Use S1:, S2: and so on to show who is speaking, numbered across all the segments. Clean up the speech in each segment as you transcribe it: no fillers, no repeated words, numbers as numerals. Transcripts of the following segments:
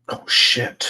S1: Oh shit.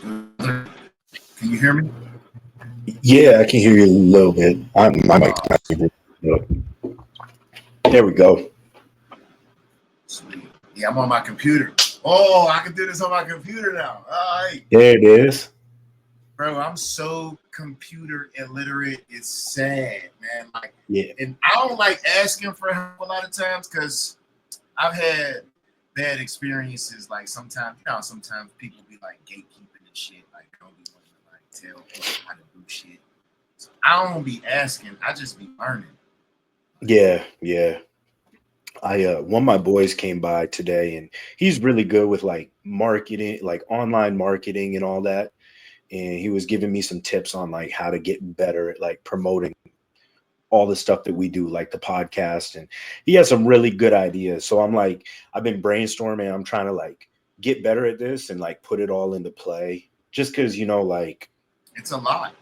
S1: Can you hear me?
S2: Yeah, I can hear you a little bit. My mic. There we go.
S1: Sweet. Yeah, I'm on my computer. Oh, I can do this on my computer now. All right.
S2: There it is.
S1: Bro, I'm so computer illiterate. It's sad, man. Like,
S2: Yeah.
S1: and I don't like asking for help a lot of times because I've had bad experiences. Like sometimes people be like gatekeeping and shit. Like I don't be wanting to like tell people how to do shit. So I don't be asking. I just be learning.
S2: Yeah. One of my boys came by today, and he's really good with like marketing, like online marketing and all that. And he was giving me some tips on like how to get better at like promoting all the stuff that we do, like the podcast. And he has some really good ideas. So I'm like, I've been brainstorming. I'm trying to like get better at this and like put it all into play. Just because like
S1: it's a lot.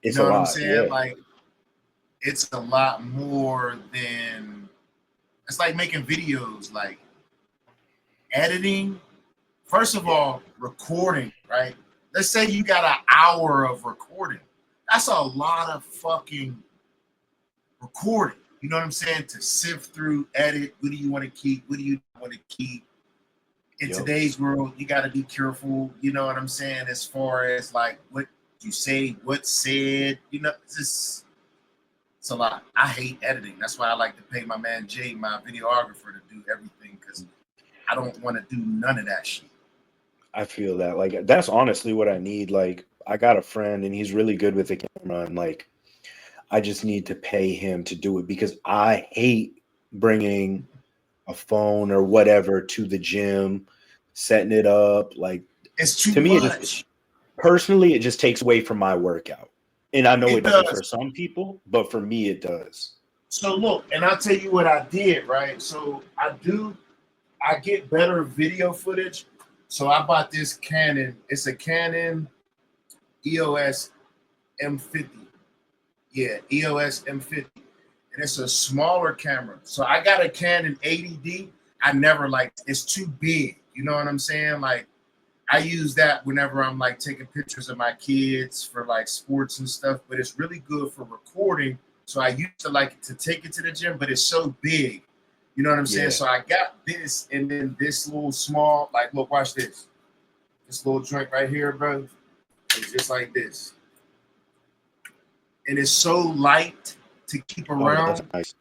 S2: It's
S1: you know
S2: a
S1: what
S2: lot.
S1: I'm saying?
S2: Yeah.
S1: Like it's a lot more than it's like making videos, like editing. First of all, recording, right? Let's say you got an hour of recording. That's a lot of fucking recording. You know what I'm saying? To sift through, edit. What do you want to keep? What do you want to keep? In today's world, you got to be careful. You know what I'm saying? As far as like what you say, what's said. You know, it's a lot. I hate editing. That's why I like to pay my man Jay, my videographer, to do everything because I don't want to do none of that shit.
S2: I feel that. Like that's honestly what I need. Like I got a friend and he's really good with the camera, and like I just need to pay him to do it because I hate bringing a phone or whatever to the gym, setting it up. Like
S1: it's too
S2: to me,
S1: much.
S2: Personally, it just takes away from my workout. And I know it doesn't
S1: does.
S2: for some people, but for me, it does.
S1: So look, and I'll tell you what I did, right? So I get better video footage. So I bought this Canon. It's a Canon EOS M50. Yeah, EOS M50. And it's a smaller camera. So I got a Canon 80D. I never liked it's too big. You know what I'm saying? Like I use that whenever I'm like taking pictures of my kids for like sports and stuff, but it's really good for recording. So I used to like to take it to the gym, but it's so big. You know what I'm saying?
S2: Yeah.
S1: So I got this and then this little small, like, look, watch this. This little joint right here, bro. It's just like this. And it's so light to keep around.
S2: Oh, that's nice.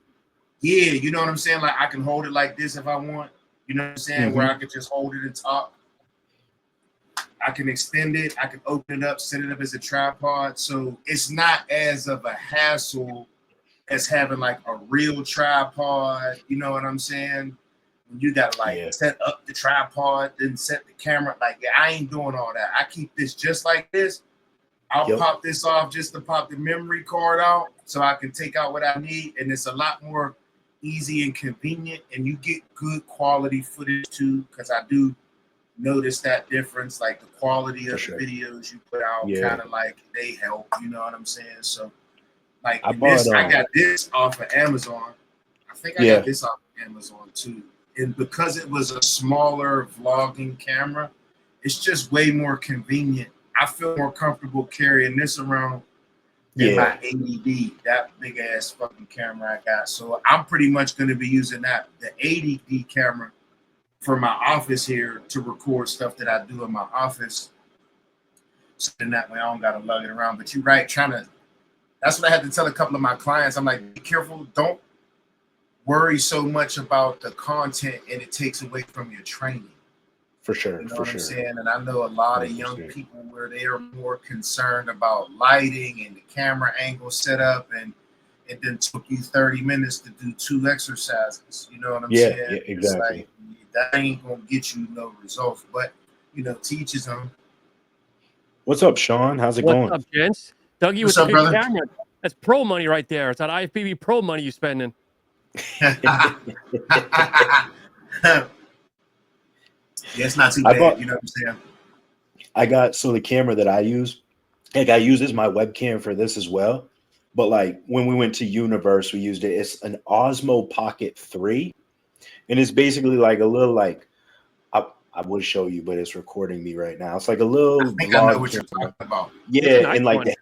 S1: Yeah, you know what I'm saying? Like I can hold it like this if I want. You know what I'm saying? Where I could just hold it and talk. I can extend it. I can open it up, set it up as a tripod. So it's not as of a hassle as having like a real tripod. You know what I'm saying? You got to like set up the tripod, then set the camera. Like I ain't doing all that. I keep this just like this. I'll pop this off just to pop the memory card out so I can take out what I need. And it's a lot more easy and convenient. And you get good quality footage too, because I do notice that difference, like the quality of the videos you put out, kind of like they help, you know what I'm saying? So like I got this off of Amazon. I think I got this off of Amazon too. And because it was a smaller vlogging camera, it's just way more convenient. I feel more comfortable carrying this around than my 80D, that big ass fucking camera I got. So I'm pretty much going to be using that, the 80D camera, for my office here to record stuff that I do in my office. So then that way I don't gotta lug it around. But you're right, that's what I had to tell a couple of my clients. I'm like, be careful, don't worry so much about the content and it takes away from your training.
S2: For sure.
S1: You know
S2: For
S1: what
S2: sure.
S1: I'm saying? And I know a lot of
S2: 100%.
S1: young people where they are more concerned about lighting and the camera angle setup, and it then took you 30 minutes to do 2 exercises. You know what I'm saying?
S2: Yeah,
S1: It's
S2: exactly.
S1: like that ain't gonna get you no results. But you know, teach his own.
S2: What's up, Sean? How's it
S3: What's
S2: going?
S3: up, gents? Dougie
S1: What's
S3: with the
S1: up,
S3: good
S1: brother?
S3: camera. That's pro money right there. It's that IFBB pro money you spending.
S1: Yeah, it's not too
S2: I
S1: bad.
S2: bought.
S1: You know what I'm saying?
S2: I got so the camera that I use, like I use as my webcam for this as well. But like when we went to Universe, we used it. It's an Osmo Pocket 3, and it's basically like a little like I would show you, but it's recording me right now. It's like a
S1: I
S2: little
S1: think I know
S2: vlog
S1: what you're
S2: camera.
S1: talking about.
S3: It's
S2: Yeah,
S3: a nice
S2: and like
S3: one.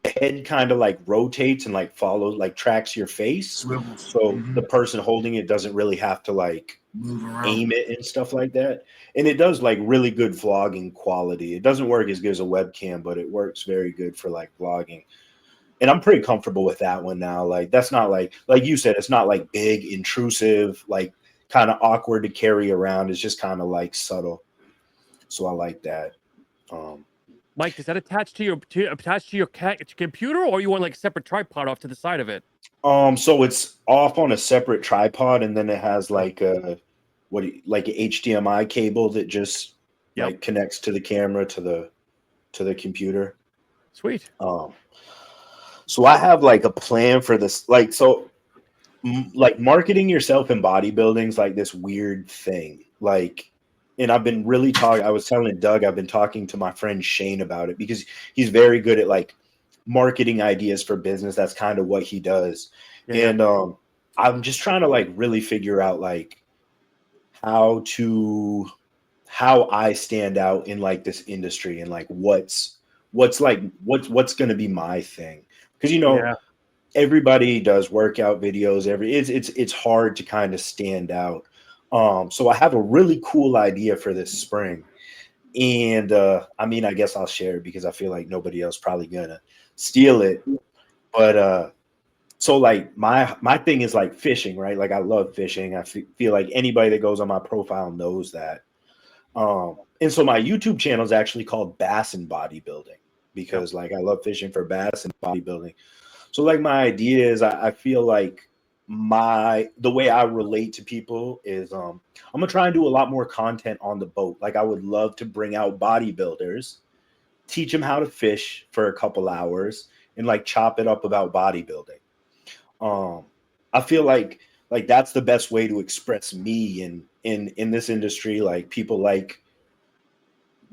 S2: the head kind of like rotates and like follows, like tracks your face.
S1: Swivels.
S2: So the person holding it doesn't really have to like
S1: Move around.
S2: aim it and stuff like that. And it does like really good vlogging quality. It doesn't work as good as a webcam, but it works very good for like vlogging. And I'm pretty comfortable with that one now. Like that's not like you said, it's not like big, intrusive, like kind of awkward to carry around. It's just kind of like subtle. So I like that.
S3: Mike, is that attached to your computer, or you want like a separate tripod off to the side of it?
S2: So it's off on a separate tripod, and then it has like a like an HDMI cable that just like connects to the camera to the computer.
S3: Sweet.
S2: So I have like a plan for this. Like like marketing yourself in bodybuilding is like this weird thing. Like, and I've been really talking. I was telling Doug, I've been talking to my friend Shane about it because he's very good at like marketing ideas for business. That's kind of what he does.
S3: Yeah.
S2: And I'm just trying to like really figure out like how I stand out in like this industry and like what's going to be my thing. Because you know,
S3: Yeah.
S2: everybody does workout videos. It's hard to kind of stand out. So I have a really cool idea for this spring. And I mean, I guess I'll share it because I feel like nobody else probably gonna steal it. But so like my thing is like fishing, right? Like I love fishing. I feel like anybody that goes on my profile knows that. And so my YouTube channel is actually called Bass and Bodybuilding because like I love fishing for bass and bodybuilding. So like my idea is I feel like the way I relate to people is I'm gonna try and do a lot more content on the boat. Like I would love to bring out bodybuilders, teach them how to fish for a couple hours, and like chop it up about bodybuilding. I feel like that's the best way to express me in this industry. Like people like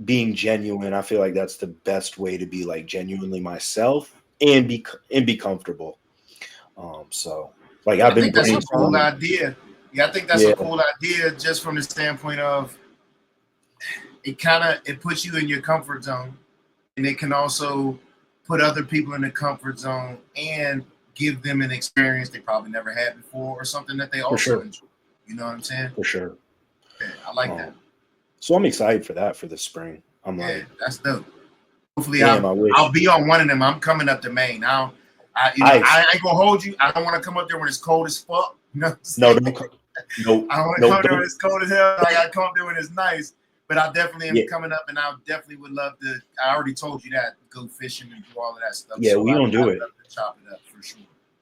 S2: being genuine. I feel like that's the best way to be like genuinely myself and be comfortable. So like I've
S1: I
S2: been
S1: think that's a cool
S2: brainstorming.
S1: idea. Yeah, I think that's a cool idea just from the standpoint of it puts you in your comfort zone, and it can also put other people in the comfort zone and give them an experience they probably never had before or something that they also enjoy. You know what I'm saying?
S2: For sure.
S1: Yeah, I like that.
S2: So I'm excited for that for the spring. I'm like,
S1: that's dope. Hopefully,
S2: damn,
S1: I'll be on one of them. I'm coming up to Maine. I ain't gonna hold you. I don't want to come up there when it's cold as fuck. You know
S2: no,
S1: I don't want to come there when it's cold as hell. Like I come there when it's nice. But I definitely am coming up, and I definitely would love to. I already told you that go fishing and do all of that stuff.
S2: Yeah, so we gonna do it.
S1: Love to chop it up for sure.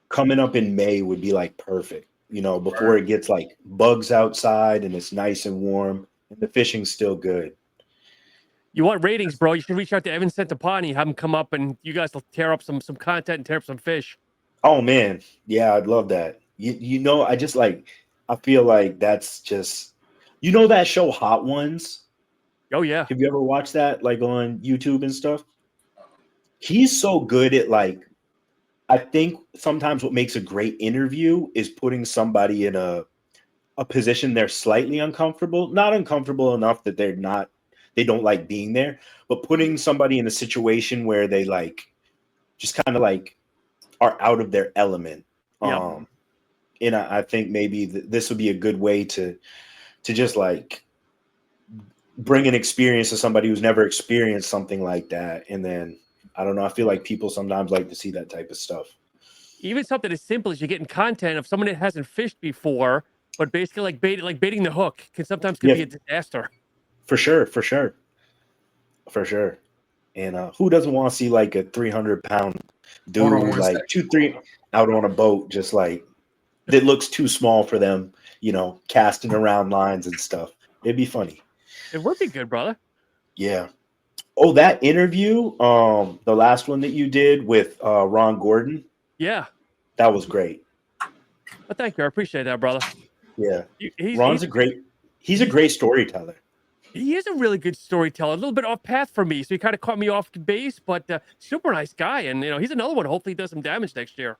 S2: Coming up in May would be like perfect. You know, before it gets like bugs outside and it's nice and warm, and the fishing's still good.
S3: You want ratings, bro? You should reach out to Evan Centopani, have him come up, and you guys will tear up some content and tear up some fish.
S2: Oh man, yeah, I'd love that. You know, I feel like that's just, you know, that show Hot Ones.
S3: Oh yeah.
S2: Have you ever watched that like on YouTube and stuff? He's so good at like, I think sometimes what makes a great interview is putting somebody in a position they're slightly uncomfortable, not uncomfortable enough that they don't like being there, but putting somebody in a situation where they like just kind of like are out of their element.
S3: Yep.
S2: And I think maybe this would be a good way to just like bring an experience to somebody who's never experienced something like that. And then I don't know, I feel like people sometimes like to see that type of stuff.
S3: Even something as simple as you're getting content of someone that hasn't fished before, but basically like baiting the hook can sometimes could
S2: Yeah,
S3: be a disaster.
S2: for sure, for sure, for sure. And who doesn't want to see like a 300-pound
S1: Hold on
S2: dude,
S1: one
S2: like
S1: second.
S2: 2, 3 out on a boat, just like that looks too small for them, casting around lines and stuff. It'd be funny.
S3: It would be good, brother.
S2: Yeah. Oh, that interview, the last one that you did with Ron Gordon,
S3: Yeah.
S2: that was great.
S3: Well, thank you. I appreciate that, brother.
S2: Yeah.
S3: He's
S2: Ron's he's a great storyteller.
S3: he is a really good storyteller. A little bit off path for me, so he kind of caught me off base, but super nice guy. And he's another one. Hopefully, he does some damage next year.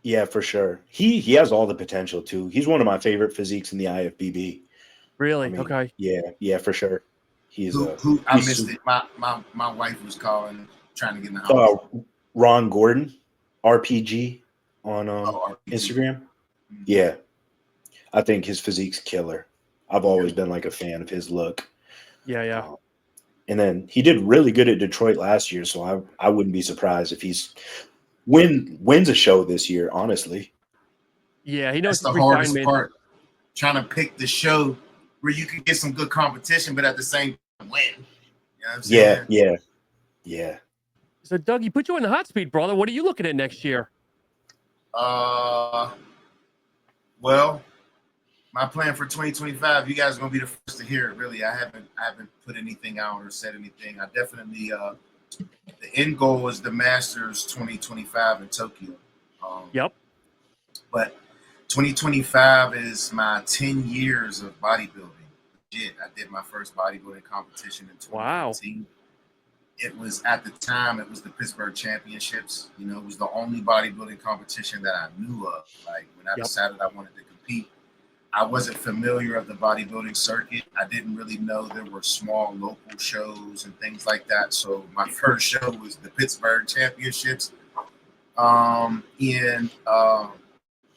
S2: Yeah, for sure. He has all the potential too. He's one of my favorite physiques in the IFBB. I
S3: Really?
S2: mean,
S3: Okay.
S2: yeah, for sure. He's
S1: Who I
S2: he's
S1: missed
S2: super,
S1: it. My wife was calling, trying to get in the house.
S2: Ron Gordon, RPG on
S1: RPG.
S2: Instagram.
S1: Mhm.
S2: Yeah, I think his physique's killer. I've always been like a fan of his look.
S3: Yeah.
S2: And then he did really good at Detroit last year, so I wouldn't be surprised if he's wins a show this year. Honestly,
S3: Yeah, he knows
S1: That's
S3: his
S1: the hardest
S3: refinement.
S1: part. Trying to pick the show where you can get some good competition, but at the same time win. You know what I'm saying?
S2: yeah.
S3: So, Doug, he put you in the hot seat, brother. What are you looking at next year?
S1: Well, my plan for 2025, you guys are gonna be the first to hear it. Really, I haven't put anything out or said anything. I definitely the end goal is the Masters 2025 in Tokyo.
S3: Yep.
S1: But 2025 is my 10 years of bodybuilding. Legit, I did my first bodybuilding competition in
S3: Wow.
S1: 2015. It was at the time, it was the Pittsburgh Championships. It was the only bodybuilding competition that I knew of. Like when I
S3: Yep.
S1: decided I wanted to compete, I wasn't familiar of the bodybuilding circuit. I didn't really know there were small local shows and things like that. So my first show was the Pittsburgh Championships. And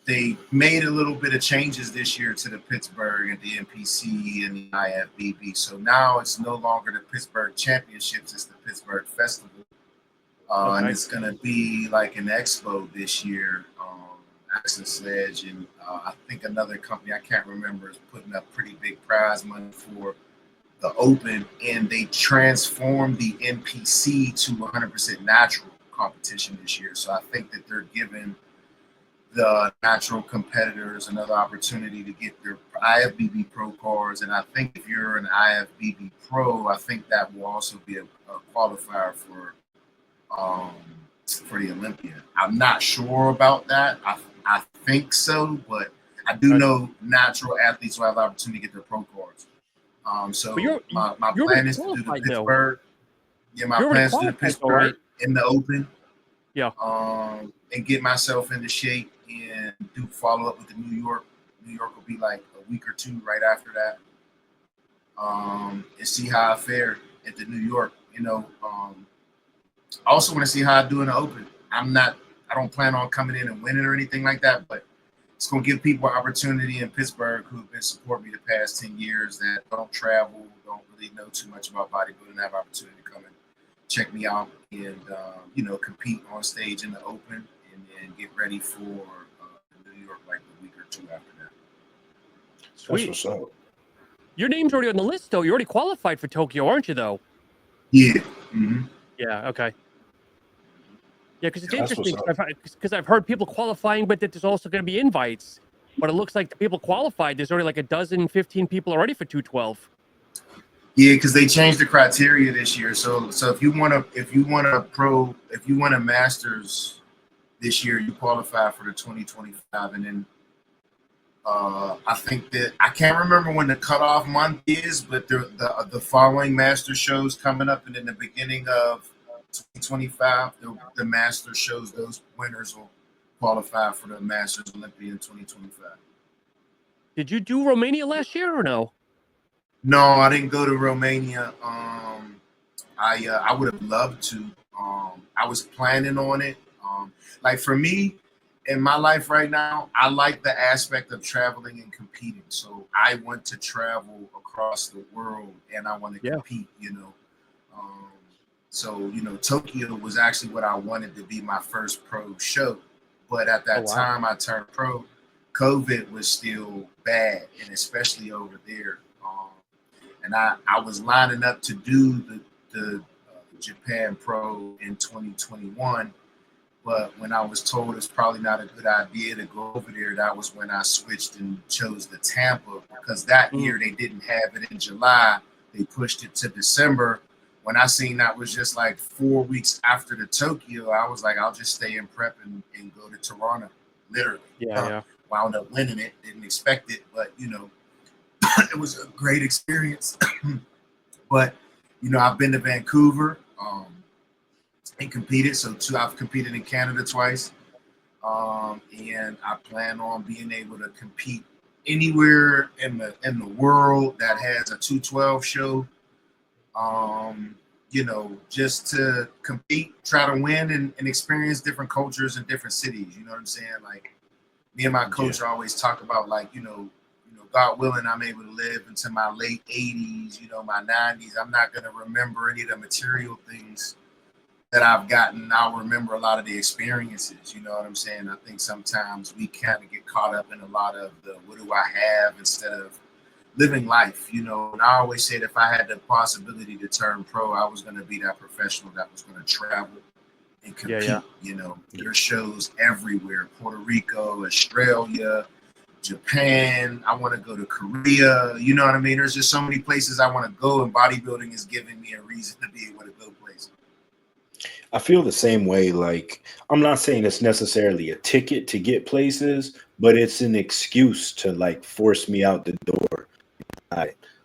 S1: they made a little bit of changes this year to the Pittsburgh and the NPC and the IFBB. So now it's no longer the Pittsburgh Championships, it's the Pittsburgh Festival. And
S3: Okay.
S1: it's going to be like an expo this year. Action Sledge and I think another company, I can't remember, is putting up pretty big prize money for the Open. And they transformed the NPC to 100% natural competition this year. So I think that they're giving the natural competitors another opportunity to get their IFBB Pro cards. And I think if you're an IFBB Pro, I think that will also be a qualifier for the Olympia. I'm not sure about that. I think so, but I do know natural athletes will have the opportunity to get their pro cards. So
S3: But
S1: my
S3: you're
S1: plan
S3: already
S1: is to do the
S3: qualified though.
S1: Pittsburgh. Yeah, my
S3: You're already
S1: plan is to do the
S3: qualified though, right?
S1: Pittsburgh in the Open.
S3: Yeah.
S1: And get myself into shape and do follow up with the New York. New York will be like a week or two right after that. And see how I fare at the New York. I also want to see how I do in the Open. I don't plan on coming in and winning or anything like that, but it's going to give people an opportunity in Pittsburgh who have been supporting me the past 10 years that don't travel, don't really know too much about bodybuilding, have an opportunity to come and check me out and, compete on stage in the Open and then get ready for New York like a week or two after that.
S3: Sweet.
S2: That's what's up.
S3: Your name's already on the list though. You're already qualified for Tokyo, aren't you though?
S1: Yeah. Mm-hmm.
S3: Yeah. Okay. Yeah, because it's
S2: That's
S3: interesting
S2: what's up.
S3: because I've heard people qualifying, but that there's also going to be invites. But it looks like the people qualified, there's already like a dozen, 15 people already for 212.
S1: Yeah, because they changed the criteria this year. So if you want a Masters this year, you qualify for the 2025, and then I think that I can't remember when the cutoff month is, but the following Master shows coming up, and in the beginning of 2025, the Master shows, those winners will qualify for the Masters Olympia in 2025.
S3: Did you do Romania last year or no?
S1: No, I didn't go to Romania. I would have loved to. I was planning on it. Like for me, in my life right now, I like the aspect of traveling and competing. So I want to travel across the world and I want to compete, So, Tokyo was actually what I wanted to be my first pro show. But at that
S3: Oh, wow.
S1: time I turned pro, COVID was still bad, and especially over there. And I was lining up to do the Japan Pro in 2021. But when I was told it's probably not a good idea to go over there, that was when I switched and chose the Tampa, because that year they didn't have it in July. They pushed it to December. When I seen that was just like 4 weeks after the Tokyo, I was like, I'll just stay in prep and go to Toronto, literally.
S3: Yeah.
S1: Wound up winning it. Didn't expect it, but it was a great experience. But I've been to Vancouver and competed. So I've competed in Canada twice, and I plan on being able to compete anywhere in the world that has a 212 show. Just to compete, try to win, and experience different cultures in different cities. You know what I'm saying? Like, me and my coach always talk about, like, God willing, I'm able to live into my late 80s, my 90s. I'm not going to remember any of the material things that I've gotten. I'll remember a lot of the experiences. You know what I'm saying? I think sometimes we kind of get caught up in a lot of the what do I have instead of living life, And I always said if I had the possibility to turn pro, I was going to be that professional that was going to travel and compete. There's shows everywhere: Puerto Rico, Australia, Japan. I want to go to Korea. You know what I mean? There's just so many places I want to go, and bodybuilding is giving me a reason to be able to go places.
S2: I feel the same way. Like, I'm not saying it's necessarily a ticket to get places, but it's an excuse to, like, force me out the door.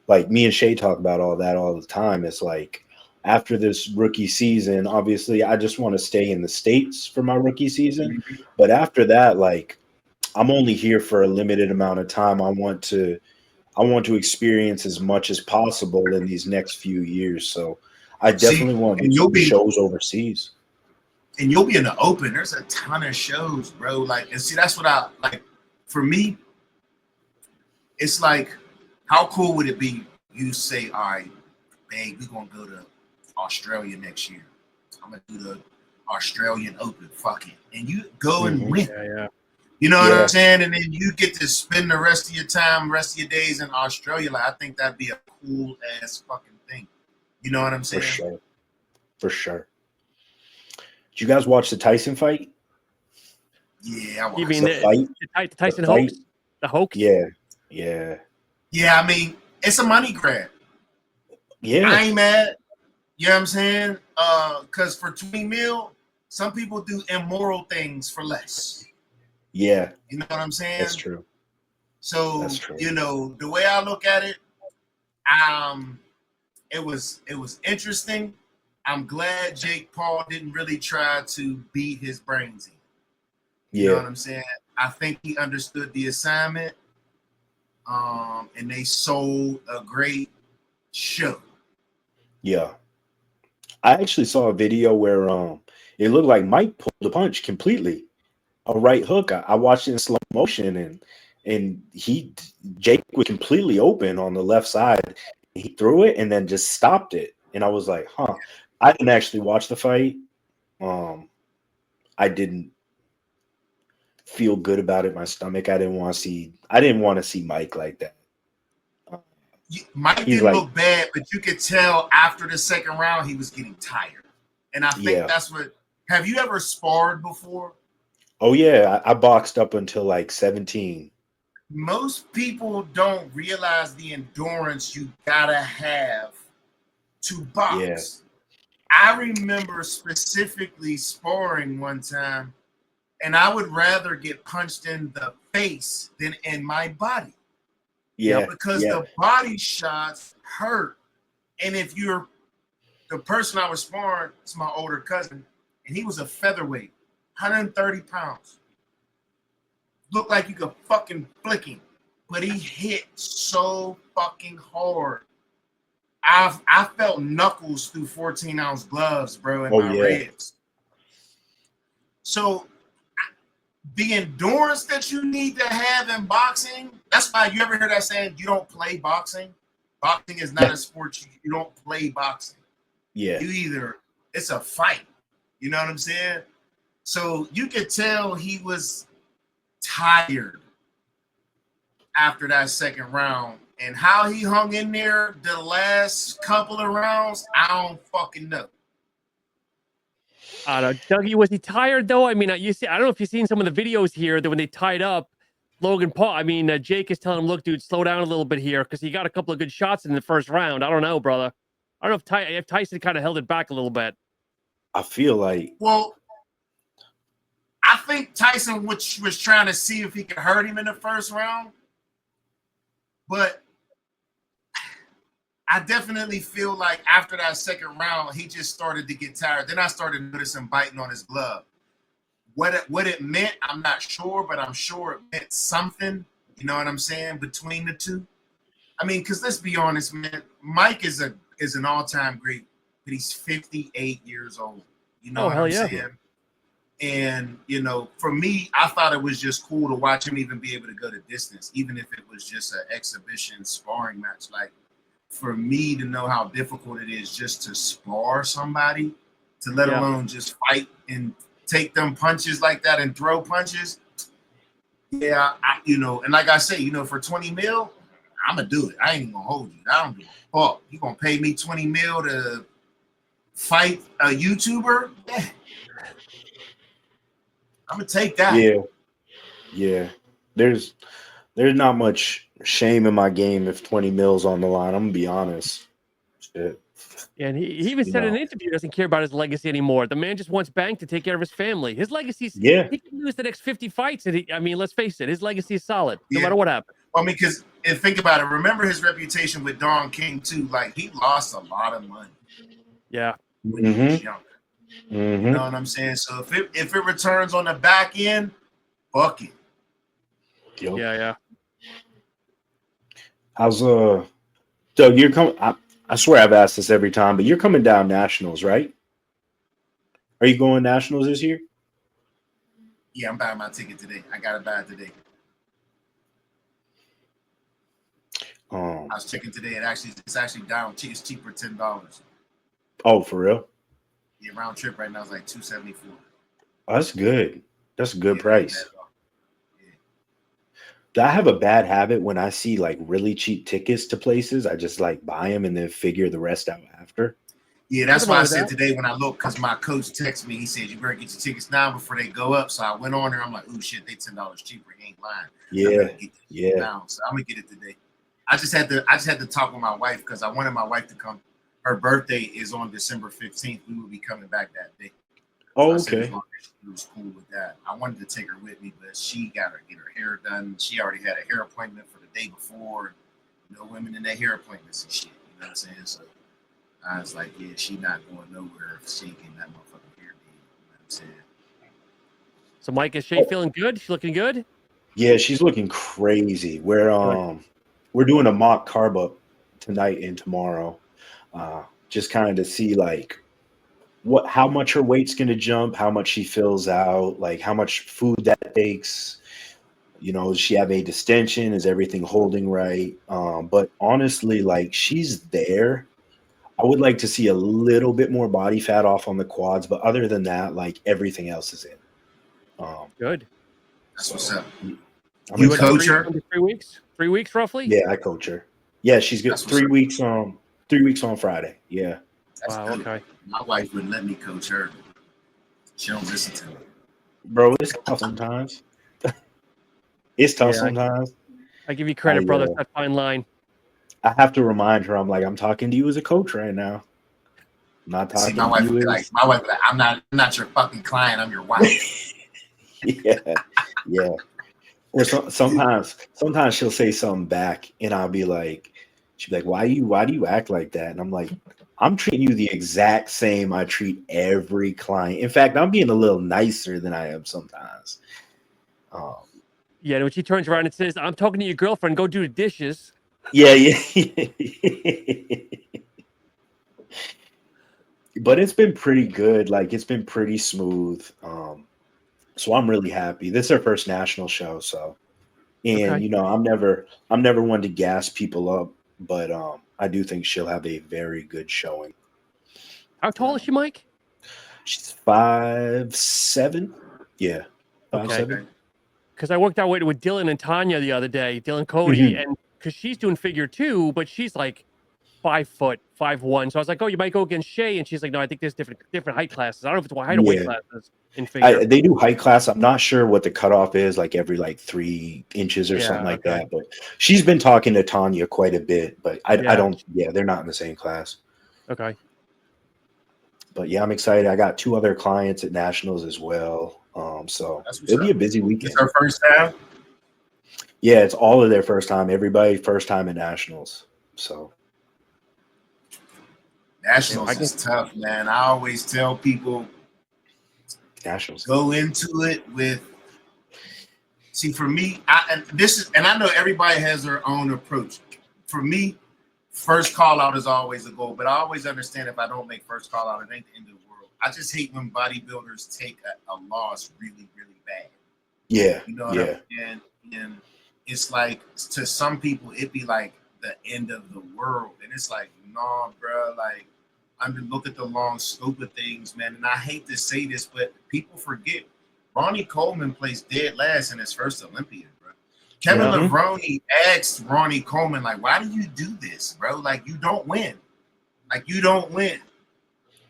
S2: Like, me and Shay talk about all that all the time. It's like, after this rookie season, obviously I just want to stay in the States for my rookie season. But after that, like, I'm only here for a limited amount of time. I want to experience as much as possible in these next few years. So I definitely want to do shows overseas.
S1: And you'll be in the open. There's a ton of shows, bro. Like, and see, that's what I like. For me, it's like, how cool would it be? You say, all right, babe, we're gonna go to Australia next year. I'm gonna do the Australian Open. Fuck it. And you go and win. You know what I'm saying? And then you get to spend the rest of your time, rest of your days in Australia. Like, I think that'd be a cool ass fucking thing. You know what I'm saying?
S2: For sure. Did you guys watch the Tyson fight?
S1: Yeah, I watched
S3: you mean the Tyson hoax? The hoax?
S2: Yeah.
S1: Yeah, I mean, it's a money grab.
S2: Yeah.
S1: I ain't mad. You know what I'm saying? Because for 20 mil, some people do immoral things for less.
S2: Yeah.
S1: You know what I'm saying?
S2: That's true.
S1: So,
S2: That's true.
S1: The way I look at it, it was interesting. I'm glad Jake Paul didn't really try to beat his brains in. You know what I'm saying? I think he understood the assignment, and they sold a great show.
S2: Yeah. I actually saw a video where it looked like Mike pulled the punch completely. A right hook. I watched it in slow motion, and Jake was completely open on the left side. He threw it and then just stopped it. And I was like, huh. I didn't actually watch the fight. I didn't feel good about it in my stomach. I didn't want to see Mike like that.
S1: Mike didn't look bad, but you could tell after the second round he was getting tired. And I think that's what. Have you ever sparred before?
S2: Oh yeah, I boxed up until like 17.
S1: Most people don't realize the endurance you gotta have to box.
S2: Yeah.
S1: I remember specifically sparring one time, and I would rather get punched in the face than in my body.
S2: Yeah.
S1: Because the body shots hurt. And if you're the person I was sparring, it's my older cousin, and he was a featherweight, 130 pounds. Looked like you could fucking flick him, but he hit so fucking hard. I felt knuckles through 14-ounce gloves, bro, in my ribs. So the endurance that you need to have in boxing, that's why you ever hear that saying, you don't play boxing? Boxing is not a sport. You don't play boxing.
S2: Yeah.
S1: It's a fight. You know what I'm saying? So you could tell he was tired after that second round. And how he hung in there the last couple of rounds, I don't fucking know.
S3: I don't know. Dougie, was he tired though? I mean, I don't know if you've seen some of the videos here that when they tied up Logan Paul. I mean, Jake is telling him, "Look, dude, slow down a little bit here," because he got a couple of good shots in the first round. I don't know, brother. I don't know if Tyson kind of held it back a little bit.
S2: I feel like,
S1: well, I think Tyson was trying to see if he could hurt him in the first round, but I definitely feel like after that second round, he just started to get tired. Then I started noticing biting on his glove. What it meant, I'm not sure, but I'm sure it meant something. You know what I'm saying? Between the two. I mean, because let's be honest, man. Mike is an all-time great, but he's 58 years old. You know what I'm saying? And, you know, for me, I thought it was just cool to watch him even be able to go the distance, even if it was just an exhibition sparring match. Like, for me to know how difficult it is just to spar somebody, to let alone just fight and take them punches like that and throw punches. Yeah, you know, and like I say, you know, for 20 mil, I'm going to do it. I ain't even going to hold you. I don't give a fuck. You going to pay me 20 mil to fight a YouTuber? Yeah. I'm going to take that.
S2: Yeah. There's not much shame in my game if 20 mil's on the line. I'm going to be honest. Shit.
S3: And he even said in an interview he doesn't care about his legacy anymore. The man just wants bank to take care of his family. His legacy's he can lose the next 50 fights. And I mean, let's face it, his legacy is solid, no matter what happens.
S1: Well, I mean, because think about it. Remember his reputation with Don King too. Like he lost a lot of money.
S3: Yeah.
S1: When he was younger. You know what I'm saying? So if it returns on the back end, fuck it.
S3: Yeah.
S2: How's Doug? You're coming. I swear I've asked this every time, but you're coming down nationals, right? Are you going nationals this year?
S1: Yeah, I'm buying my ticket today. I gotta buy it today. I was checking today, and it's actually down. It's cheaper, $10.
S2: Oh, for real?
S1: Yeah, round trip right now is like $274.
S2: Oh, that's good. That's a good price. I have a bad habit when I see like really cheap tickets to places. I just like buy them and then figure the rest out after.
S1: Yeah, that's why I said today when I looked, because my coach texted me, he said, you better get your tickets now before they go up. So I went on there. I'm like, oh shit, they $10 cheaper. He ain't lying.
S2: Yeah.
S1: Now. So I'm gonna get it today. I just had to talk with my wife because I wanted my wife to come. Her birthday is on December 15th. We will be coming back that day.
S2: Oh,
S1: so
S2: okay.
S1: She was cool with that. I wanted to take her with me, but she got to get her hair done. She already had a hair appointment for the day before. No women in their hair appointments and shit. You know what I'm saying? So I was like, yeah, she not going nowhere if she ain't getting that motherfucking hair done. You know what I'm saying?
S3: So Mike, is Shay feeling good? She's looking good?
S2: Yeah, she's looking crazy. We're doing a mock carb up tonight and tomorrow. Just kind of to see like how much her weight's going to jump, how much she fills out, like how much food that takes. You know, does she have a distension? Is everything holding right? But honestly, like she's there. I would like to see a little bit more body fat off on the quads, but other than that, like everything else is in.
S3: Good.
S1: That's what's up.
S3: You coach her? 3 weeks? 3 weeks roughly?
S2: Yeah, I coach her. Yeah, she's good. 3 weeks on 3 weeks on Friday. Yeah.
S3: Wow, okay.
S1: My wife wouldn't let me coach her. She don't listen to me.
S2: Bro, it's tough sometimes. It's tough sometimes.
S3: I give you credit, brother. It's that fine line.
S2: I have to remind her, I'm like, I'm talking to you as a coach right now. I'm not talking
S1: my wife would be like, I'm not your fucking client, I'm your wife.
S2: Yeah. Or sometimes she'll say something back and I'll be like, she'll be like, why do you act like that? And I'm like, I'm treating you the exact same I treat every client. In fact, I'm being a little nicer than I am sometimes.
S3: Yeah, when she turns around and says, I'm talking to your girlfriend, go do the dishes.
S2: Yeah. But it's been pretty good. Like it's been pretty smooth. So I'm really happy. This is her first national show. So, and you know, I'm never one to gas people up, but I do think she'll have a very good showing.
S3: How tall is she, Mike?
S2: She's 5'7". Yeah, 5'7".
S1: Okay.
S3: Because I worked out with Dylan and Tanya the other day, Dylan Cody,
S2: Mhm.
S3: and because she's doing figure 2, but she's like 5', 5'1". So I was like, "Oh, you might go against Shay," and she's like, "No, I think there's different height classes. I don't know if it's height or weight
S2: Yeah,
S3: classes in figure."
S2: they do height class. I'm not sure what the cutoff is, like every like 3 inches or something
S3: Yeah.
S2: like
S3: Okay.
S2: that. But she's been talking to Tanya quite a bit. But I
S3: Yeah.
S2: don't. Yeah, they're not in the same class.
S3: Okay.
S2: But yeah, I'm excited. I got 2 other clients at nationals as well. So
S1: That's what's
S2: it'll be
S1: up.
S2: a busy
S1: This
S2: weekend.
S1: our first time.
S2: Yeah, it's all of their first time. Everybody first time at nationals. So
S3: Yeah, I
S1: Nationals
S3: can.
S1: is tough, man. I always tell people
S2: nationals.
S1: go into it with. See, for me, I know everybody has their own approach. For me, first call out is always a goal, but I always understand if I don't make first call out, it ain't the end of the world. I just hate when bodybuilders take a loss really, really bad.
S2: Yeah,
S1: You know what
S2: yeah,
S1: I'm saying? And it's like to some people, it'd be like the end of the world, and it's like, nah, bro. Like, I mean, look at the long scope of things, man. And I hate to say this, but people forget Ronnie Coleman placed dead last in his first Olympiad, bro. Kevin
S2: yeah.
S1: Levrone asked Ronnie Coleman, like, why do you do this, bro? Like, you don't win. Like, you don't win.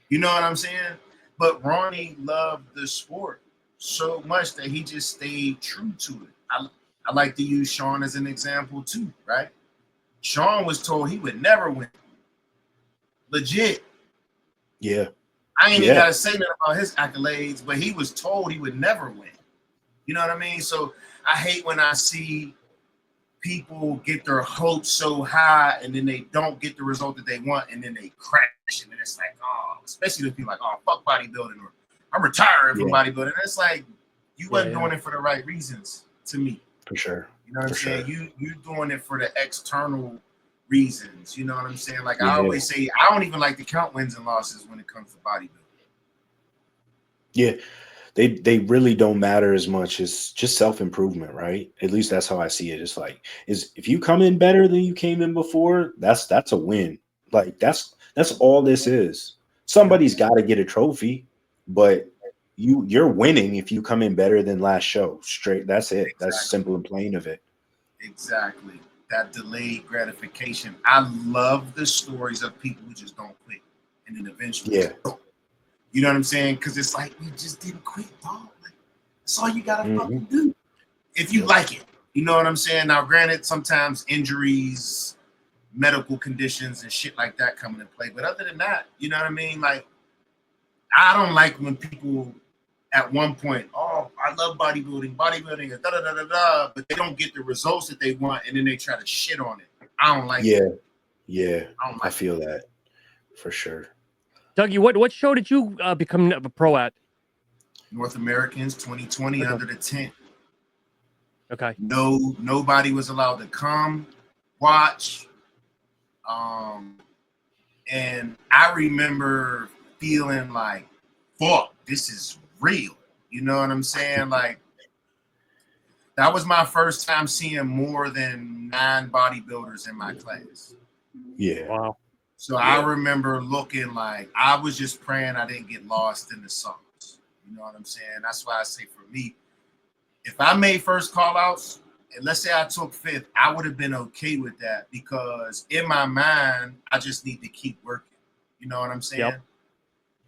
S1: You know what I'm saying? But Ronnie loved the sport so much that he just stayed true to it. I like to use Sean as an example too, right? Sean was told he would never win. Legit.
S2: Yeah,
S1: I ain't even
S2: yeah,
S1: got to say nothing about his accolades, but he was told he would never win. You know what I mean? So I hate when I see people get their hopes so high and then they don't get the result that they want and then they crash. And then it's like, oh, especially if people like, oh, fuck bodybuilding or I'm retiring from
S2: yeah,
S1: bodybuilding. And it's like, you
S3: Yeah.
S1: wasn't doing it for the right reasons to me.
S2: for sure.
S1: You know what I'm
S2: For
S1: saying?
S2: sure.
S1: You doing it for the external reasons. You know what I'm saying? Like I
S2: Yeah,
S1: always say, I don't even like to count wins and losses when it comes to bodybuilding.
S2: yeah. They really don't matter as much as just self-improvement, right? At least that's how I see it. It's like is if you come in better than you came in before, that's a win. Like that's all this is. Somebody's got to get a trophy, but you're winning if you come in better than last show. Straight, that's it. That's
S1: Exactly.
S2: simple and plain of it.
S1: Exactly. That delayed gratification. I love the stories of people who just don't quit and then eventually
S2: Yeah.
S1: you know what I'm saying? Because it's like you just didn't quit, dog. Like, that's all you gotta fucking
S2: Mhm.
S1: do. If you
S2: Yep.
S1: like it. You know what I'm saying? Now, granted, sometimes injuries, medical conditions, and shit like that come into play. But other than that, you know what I mean? Like, I don't like when people at one point, oh, I love bodybuilding, and da da da da da, but they don't get the results that they want, and then they try to shit on it. I don't like
S2: Yeah.
S1: that.
S2: Yeah.
S1: I don't
S2: I
S1: like
S2: feel that for sure.
S3: Dougie, what show did you become a pro at?
S1: North Americans 2020
S3: Okay.
S1: under the tent.
S3: Okay.
S1: Nobody was allowed to come watch. And I remember feeling like, fuck, this is real. You know what I'm saying? Like, that was my first time seeing more than 9 bodybuilders in my class.
S2: Yeah.
S3: Wow.
S1: So I remember looking like I was just praying I didn't get lost in the sauce. You know what I'm saying? That's why I say for me, if I made first call outs, and let's say I took 5th, I would have been okay with that because in my mind, I just need to keep working. You know what I'm saying?
S3: Yep.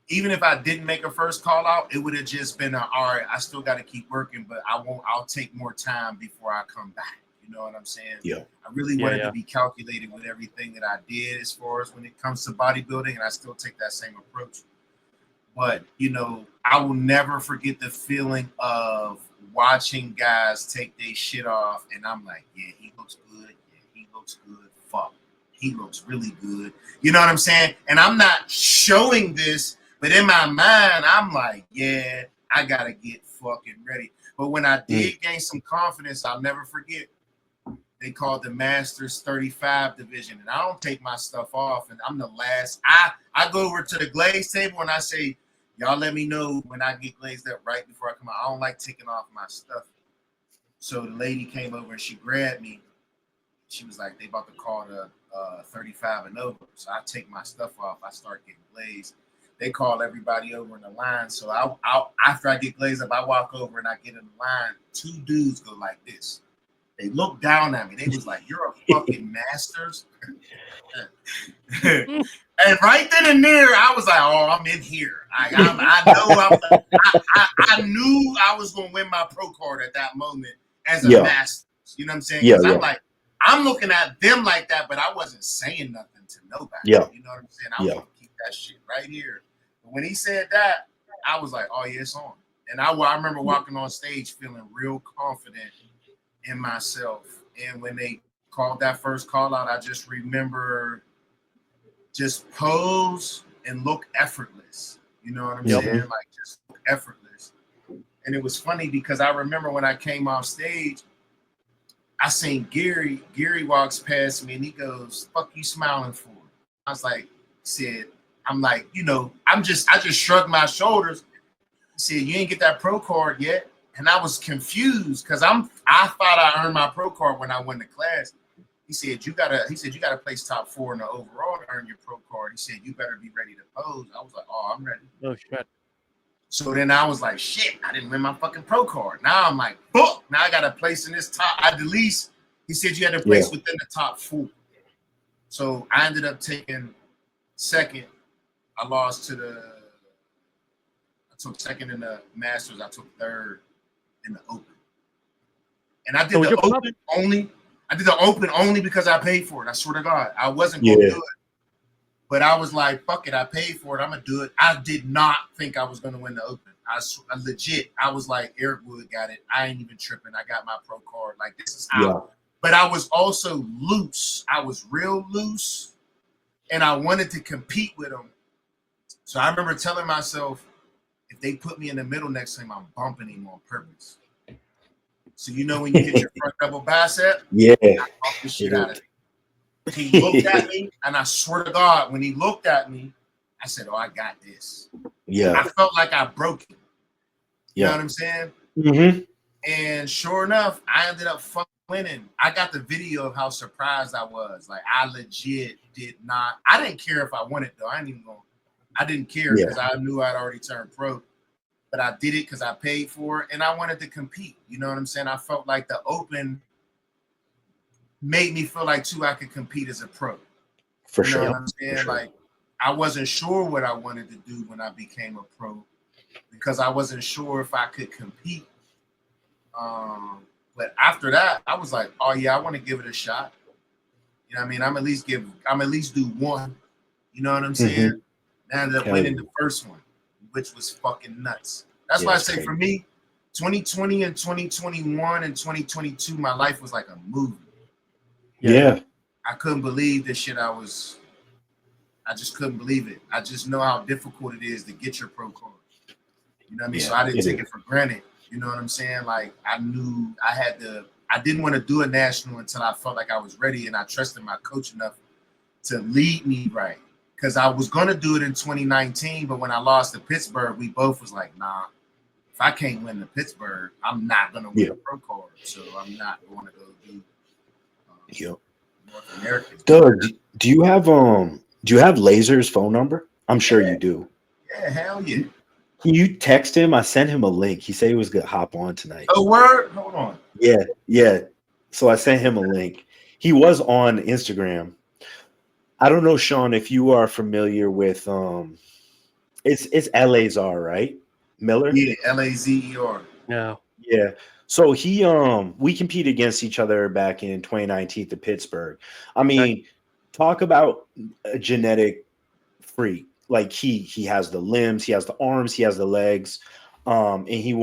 S1: Even if I didn't make a first call out, it would have just been all right, I still got to keep working, but I'll take more time before I come back. You know what I'm saying?
S2: Yeah.
S1: I really
S3: Yeah,
S1: wanted
S3: yeah.
S1: to be calculated with everything that I did as far as when it comes to bodybuilding, and I still take that same approach. But, you know, I will never forget the feeling of watching guys take their shit off, and I'm like, yeah, he looks good. Yeah, he looks good. Fuck, he looks really good. You know what I'm saying? And I'm not showing this, but in my mind, I'm like, yeah, I gotta get fucking ready. But when I did gain some confidence, I'll never forget. They called the Masters 35 division, and I don't take my stuff off, and I'm the last. I go over to the glaze table and I say, y'all let me know when I get glazed up right before I come out. I don't like taking off my stuff. So the lady came over and she grabbed me. She was like, they about to call the 35 and over. So I take my stuff off. I start getting glazed. they call everybody over in the line. So I after I get glazed up, I walk over and I get in the line. 2 dudes go like this. They look down at me. They was like, "You're a fucking Masters." And right then and there, I was like, "Oh, I'm in here." I knew I was gonna win my pro card at that moment as a Masters. You know what I'm saying? Because I'm like, I'm looking at them like that, but I wasn't saying nothing to nobody.
S2: Yeah.
S1: You know what I'm saying? I was gonna keep that shit right here. But when he said that, I was like, "Oh yeah, it's on." And I remember walking on stage feeling real confident in myself. And when they called that first call out, I just remember just pose and look effortless. You know what I'm saying? Like just look effortless. And it was funny because I remember when I came off stage, I seen Gary. Gary walks past me and he goes, "Fuck you smiling for?" I was like, I'm like, you know, I just shrugged my shoulders. He said, "You ain't get that pro card yet." And I was confused because I thought I earned my pro card when I went to class. He said, you gotta place top 4 in the overall to earn your pro card. He said, "You better be ready to pose." I was like, "Oh, I'm ready."
S3: Oh shit.
S1: So then I was like, "Shit, I didn't win my fucking pro card." Now I'm like, "Book." Now I gotta place in this top. At least he said you had to place within the top 4. So I ended up taking second. I took second in the Masters. I took third in the Open. And I did the Open only. I did the Open only because I paid for it. I swear to God, I wasn't going to do it. But I was like, fuck it, I paid for it. I'm going to do it. I did not think I was going to win the Open. I legit, I was like, Eric Wood got it. I ain't even tripping. I got my pro card. Like, this is how. Yeah. But I was also loose. I was real loose. And I wanted to compete with them. So I remember telling myself, if they put me in the middle next time, I'm bumping him on purpose. So you know when you hit your front double bicep?
S2: Yeah.
S1: I bumped the shit out of it. He looked at me, and I swear to God, when he looked at me, I said, "Oh, I got this."
S2: Yeah.
S1: I felt like I broke him. You know what I'm saying? Mm-hmm. And sure enough, I ended up fucking winning. I got the video of how surprised I was. Like, I legit did not. I didn't care if I won it, though. I didn't care because I knew I'd already turned pro. But I did it because I paid for it, and I wanted to compete. You know what I'm saying? I felt like the Open made me feel like, too, I could compete as a pro.
S2: For
S1: you
S2: sure.
S1: know what I'm saying? Sure. Like, I wasn't sure what I wanted to do when I became a pro because I wasn't sure if I could compete. But after that, I was like, oh, yeah, I want to give it a shot. You know what I mean? I'm at least do one. You know what I'm saying? And I ended up winning the first one, which was fucking nuts. That's why I say for me, 2020 and 2021 and 2022, my life was like a movie.
S2: Yeah.
S1: I couldn't believe the shit I just couldn't believe it. I just know how difficult it is to get your pro card. You know what I mean? So I didn't take it for granted. You know what I'm saying? Like, I knew I didn't want to do a national until I felt like I was ready and I trusted my coach enough to lead me right. Because I was going to do it in 2019, but when I lost to Pittsburgh, we both was like, nah, if I can't win the Pittsburgh, I'm not going to win the pro card. So I'm not going to go do North American.
S2: Doug, do you have Laser's phone number? I'm sure you do.
S1: Yeah, hell yeah.
S2: Can you text him? I sent him a link. He said he was going to hop on tonight.
S1: Oh, word? Hold on.
S2: Yeah. So I sent him a link. He was on Instagram. I don't know, Sean, if you are familiar with it's Lazar, right? Miller?
S1: Yeah, Lazer.
S3: No.
S2: Yeah. So we competed against each other back in 2019 at Pittsburgh. I mean, talk about a genetic freak. Like he has the limbs, he has the arms, he has the legs. And he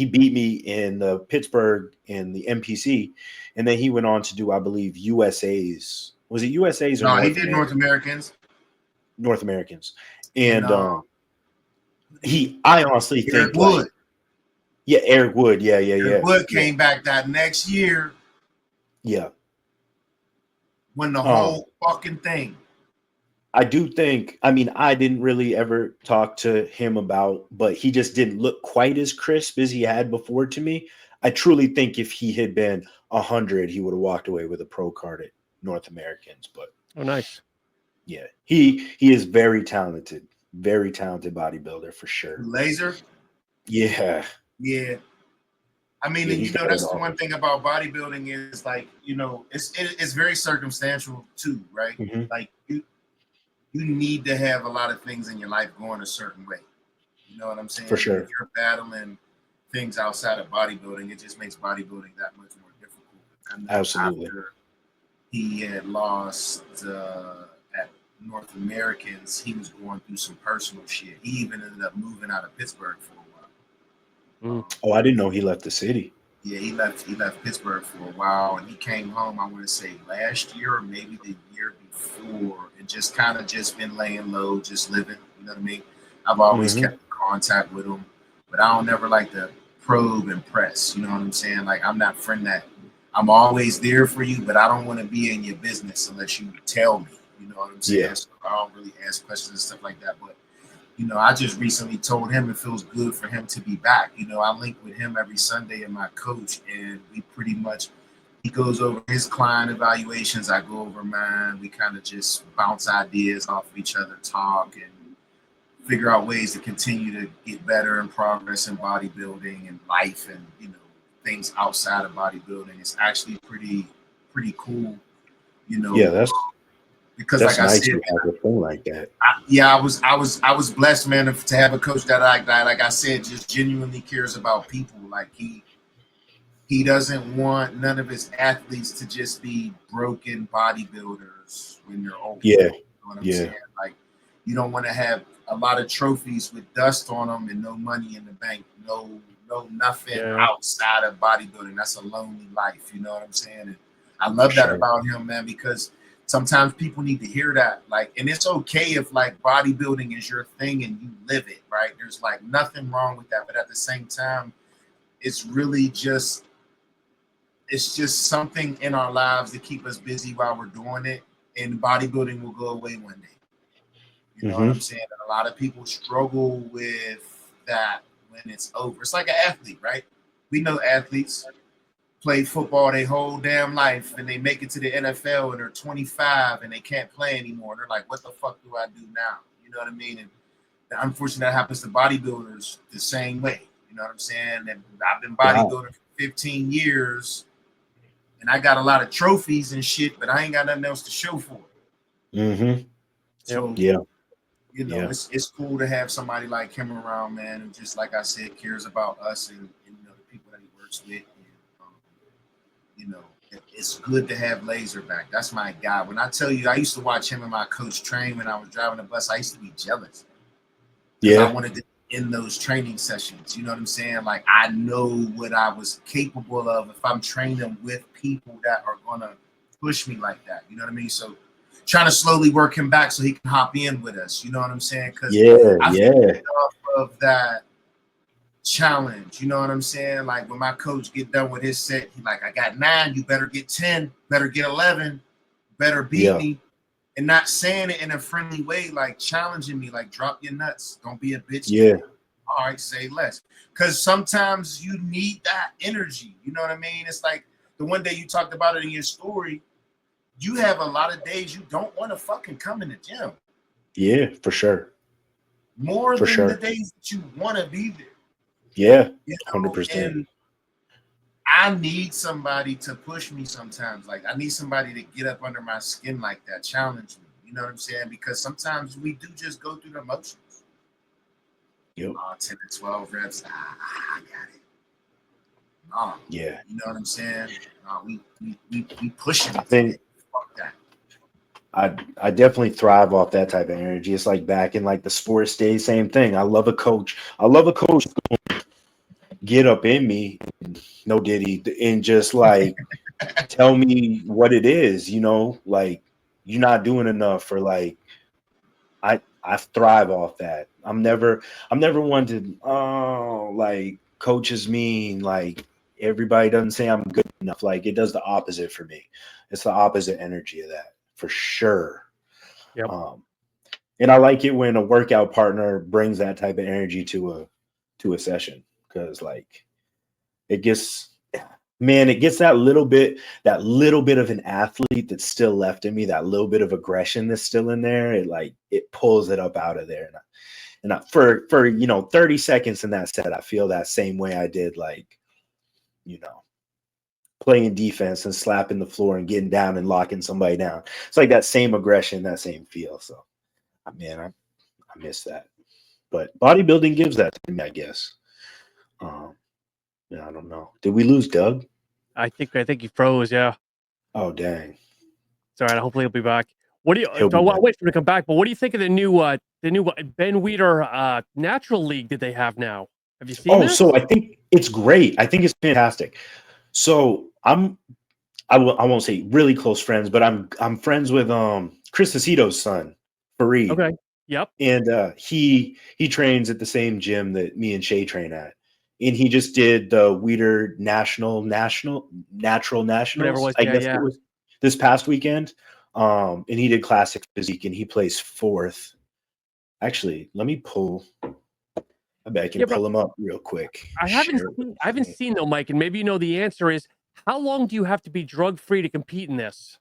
S2: beat me in the Pittsburgh in the MPC, and then he went on to do, I believe, USA's. Was it USA's or
S1: no? He did North Americans.
S2: North Americans, and I honestly think
S1: Wood.
S2: Eric Wood,
S1: Eric Wood came back that next year.
S2: Yeah,
S1: won the whole fucking thing.
S2: I do think, I mean, I didn't really ever talk to him but he just didn't look quite as crisp as he had before to me. I truly think if he had been 100, he would have walked away with a pro card at North Americans. But
S3: nice.
S2: Yeah, he is very talented. Very talented bodybuilder for sure.
S1: Laser.
S2: Yeah.
S1: Yeah. I mean,
S2: Yeah,
S1: and
S2: he's got it
S1: that's the
S2: all.
S1: one thing about bodybuilding is like, it's very circumstantial too, right?
S2: Mhm.
S1: Like you need to have a lot of things in your life going a certain way. You know what I'm saying?
S2: For
S1: And if
S2: sure.
S1: you're battling things outside of bodybuilding, it just makes bodybuilding that much more difficult. I know
S2: Absolutely.
S1: after he had lost at North Americans, he was going through some personal shit. He even ended up moving out of Pittsburgh for a while.
S3: Mm.
S2: Oh, I didn't know he left the city.
S1: Yeah, he left Pittsburgh for a while, and he came home. I want to say last year or maybe the year before, and just kind of just been laying low, just living. You know what I mean? I've always
S2: Mhm.
S1: kept in contact with him, but I don't never like to probe and press. You know what I'm saying? Like I'm not friend that. I'm always there for you, but I don't want to be in your business unless you tell me. You know what I'm saying?
S2: Yeah.
S1: So I don't really ask questions and stuff like that, but I just recently told him it feels good for him to be back. I link with him every Sunday and my coach, and we pretty much, he goes over his client evaluations, I go over mine. We kind of just bounce ideas off of each other, talk, and figure out ways to continue to get better and progress in bodybuilding and life and, things outside of bodybuilding. It's actually pretty cool,
S2: Yeah,
S1: because like
S2: that's
S1: I
S2: nice
S1: said,
S2: to have a thing like that.
S1: I was blessed, man, to have a coach that like I said, just genuinely cares about people. Like he doesn't want none of his athletes to just be broken bodybuilders when they're older.
S2: Yeah.
S1: You know what I'm
S2: Yeah.
S1: saying? Like you don't want to have a lot of trophies with dust on them and no money in the bank, no nothing
S3: Yeah.
S1: outside of bodybuilding. That's a lonely life. You know what I'm saying? And I love
S2: For
S1: that
S2: sure.
S1: about him, man, because sometimes people need to hear that. Like, and it's okay if like bodybuilding is your thing and you live it, right? There's like nothing wrong with that. But at the same time, it's really just something in our lives to keep us busy while we're doing it. And bodybuilding will go away one day. You know what I'm saying? And a lot of people struggle with that when it's over. It's like an athlete, right? We know athletes play football their whole damn life and they make it to the NFL and they're 25 and they can't play anymore. They're like, what the fuck do I do now? You know what I mean? And unfortunately, that happens to bodybuilders the same way. You know what I'm saying? And I've been bodybuilding for 15 years and I got a lot of trophies and shit, but I ain't got nothing else to show for it.
S2: Mm-hmm.
S1: So,
S2: Yeah.
S1: it's cool to have somebody like him around, man, who just, like I said, cares about us and the people that he works with. And, it's good to have Laser back. That's my guy. When I tell you, I used to watch him and my coach train when I was driving the bus. I used to be jealous because I wanted to in those training sessions. You know what I'm saying? Like I know what I was capable of if I'm training with people that are gonna push me like that. You know what I mean? So trying to slowly work him back so he can hop in with us. You know what I'm saying? Because I feel off of that challenge. You know what I'm saying? Like when my coach get done with his set, he like, I got 9, you better get 10, better get 11, better beat me. And not saying it in a friendly way, like challenging me, like drop your nuts, don't be a bitch.
S2: Yeah.
S1: All right, say less. Because sometimes you need that energy. You know what I mean? It's like the one day you talked about it in your story. You have a lot of days you don't want to fucking come in the gym.
S2: Yeah, for sure.
S1: More than the days that you want to be there.
S2: Yeah, 100%.
S1: And I need somebody to push me sometimes. Like I need somebody to get up under my skin like that, challenge me. You know what I'm saying? Because sometimes we do just go through the motions. 10 to 12 reps. I got it. No.
S2: Yeah.
S1: You know what I'm saying? No, we pushing.
S2: I think
S1: fuck that.
S2: I definitely thrive off that type of energy. It's like back in like the sports days, same thing. I love a coach. Get up in me, no diddy, and just like tell me what it is, like you're not doing enough, or like I thrive off that. I'm never one to like coaches mean, like everybody doesn't say I'm good enough. Like it does the opposite for me. It's the opposite energy of that for sure.
S3: Yep.
S2: And I like it when a workout partner brings that type of energy to a session, because like it gets man, it gets that little bit of an athlete that's still left in me, that little bit of aggression that's still in there. It pulls it up out of there. And for 30 seconds in that set, I feel that same way I did, playing defense and slapping the floor and getting down and locking somebody down. It's like that same aggression, that same feel. So, man, I miss that. But bodybuilding gives that to me, I guess. Yeah, I don't know. Did we lose Doug?
S3: I think he froze. Yeah.
S2: Oh, dang.
S3: It's all right. Hopefully he'll be back. What do you?
S2: He'll be
S3: I'll
S2: back.
S3: wait for him to come back. But what do you think of the new Ben Weeder Natural League that they have now? Have you seen this?
S2: So I think it's great. I think it's fantastic. So I won't say really close friends, but I'm friends with Chris Aceto's son, Fareed.
S3: Okay. Yep.
S2: And he trains at the same gym that me and Shay train at. And he just did the Weeder Natural Nationals.
S3: Whatever it was.
S2: I guess it was this past weekend. And he did classic physique and he placed 4th. Actually, let me pull. I bet I can pull him up real quick.
S3: I haven't seen though, Mike, and maybe you know the answer is, how long do you have to be drug-free to compete in this?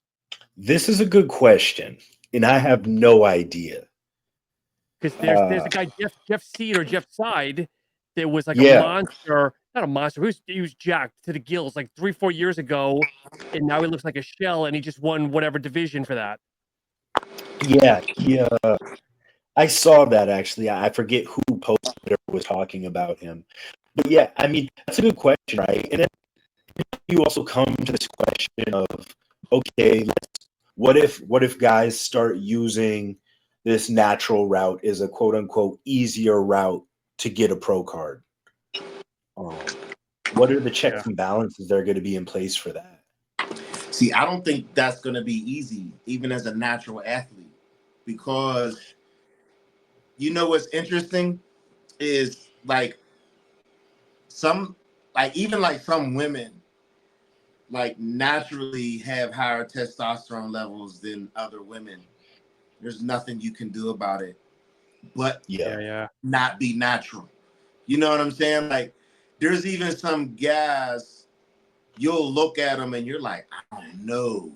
S2: This is a good question, and I have no idea.
S3: Because there's a guy, Jeff Seed or Jeff Side, that was like a monster, not a monster, he was jacked to the gills like 3-4 years ago, and now he looks like a shell, and he just won whatever division for that.
S2: Yeah, I saw that actually. I forget who posted or was talking about him. But yeah, I mean, that's a good question, right? And then you also come to this question of, okay, what if guys start using this natural route as a quote unquote easier route to get a pro card? What are the checks and balances that are going to be in place for that?
S1: See, I don't think that's going to be easy, even as a natural athlete, because what's interesting is some women naturally have higher testosterone levels than other women. There's nothing you can do about it, but not be natural. You know what I'm saying? Like, there's even some guys, you'll look at them and you're like, I don't know.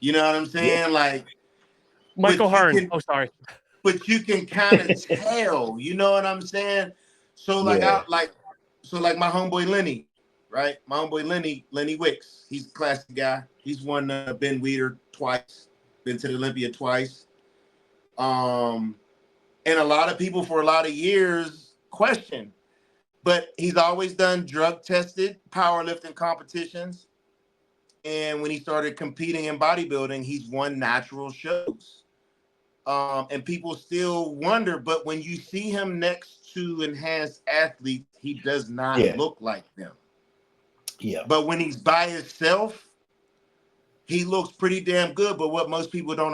S1: You know what I'm saying?
S2: Yeah.
S1: Like,
S3: Michael Hearn. Sorry.
S1: But you can kind of tell, you know what I'm saying? So my homeboy Lenny, right? My homeboy Lenny Wicks. He's a classic guy. He's won Ben Weeder twice, been to the Olympia twice. And a lot of people for a lot of years question, but he's always done drug tested powerlifting competitions. And when he started competing in bodybuilding, he's won natural shows. And people still wonder, but when you see him next to enhanced athletes, he does not look like them.
S2: Yeah.
S1: But when he's by himself, he looks pretty damn good. But what most people don't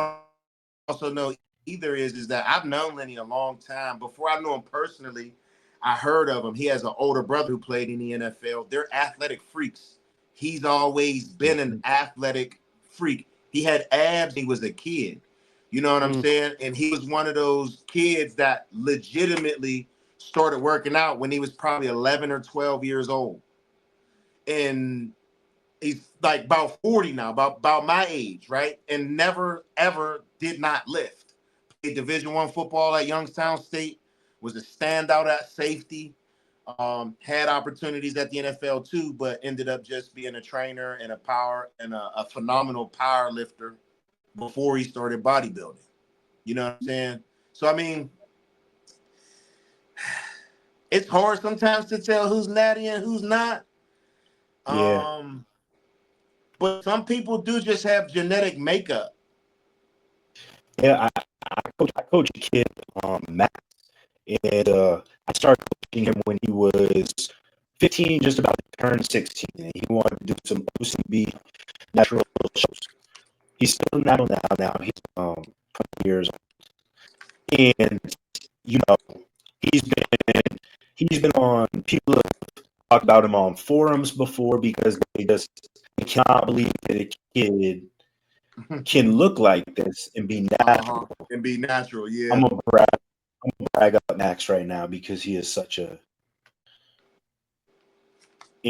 S1: also know either is that I've known Lenny a long time. Before I knew him personally, I heard of him. He has an older brother who played in the NFL. They're athletic freaks. He's always been an athletic freak. He had abs when he was a kid. You know what I'm saying? And he was one of those kids that legitimately started working out when he was probably 11 or 12 years old. And he's like about 40 now, about my age, right? And never, ever did not lift. Played Division I football at Youngstown State, was a standout at safety, had opportunities at the NFL too, but ended up just being a trainer and a phenomenal power lifter before he started bodybuilding. You know what I'm saying? So, I mean, it's hard sometimes to tell who's natty and who's not. But some people do just have genetic makeup.
S2: Yeah, I coach a kid, Max, and I started coaching him when he was 15, just about to turn 16. And he wanted to do some OCB natural shows. He's still natural now. He's 20 years old, and he's been on. People have talked about him on forums before because they cannot believe that a kid can look like this and be natural.
S1: And be natural, yeah.
S2: I'm gonna brag up Max right now because he is such a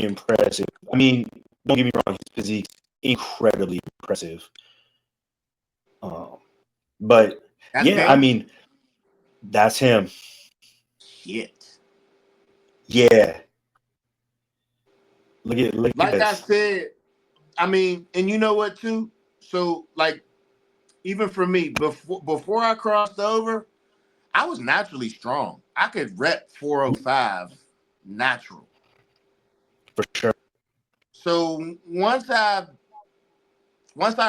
S2: impressive. I mean, don't get me wrong, his physique's incredibly impressive. But
S1: That's
S2: yeah, I
S1: him.
S2: mean, that's him.
S1: Shit.
S2: Yeah. Look at
S1: Like I
S2: this.
S1: said, I mean, and you know what too? So like even for me, before I crossed over, I was naturally strong. I could rep 405 natural.
S2: For sure.
S1: So once I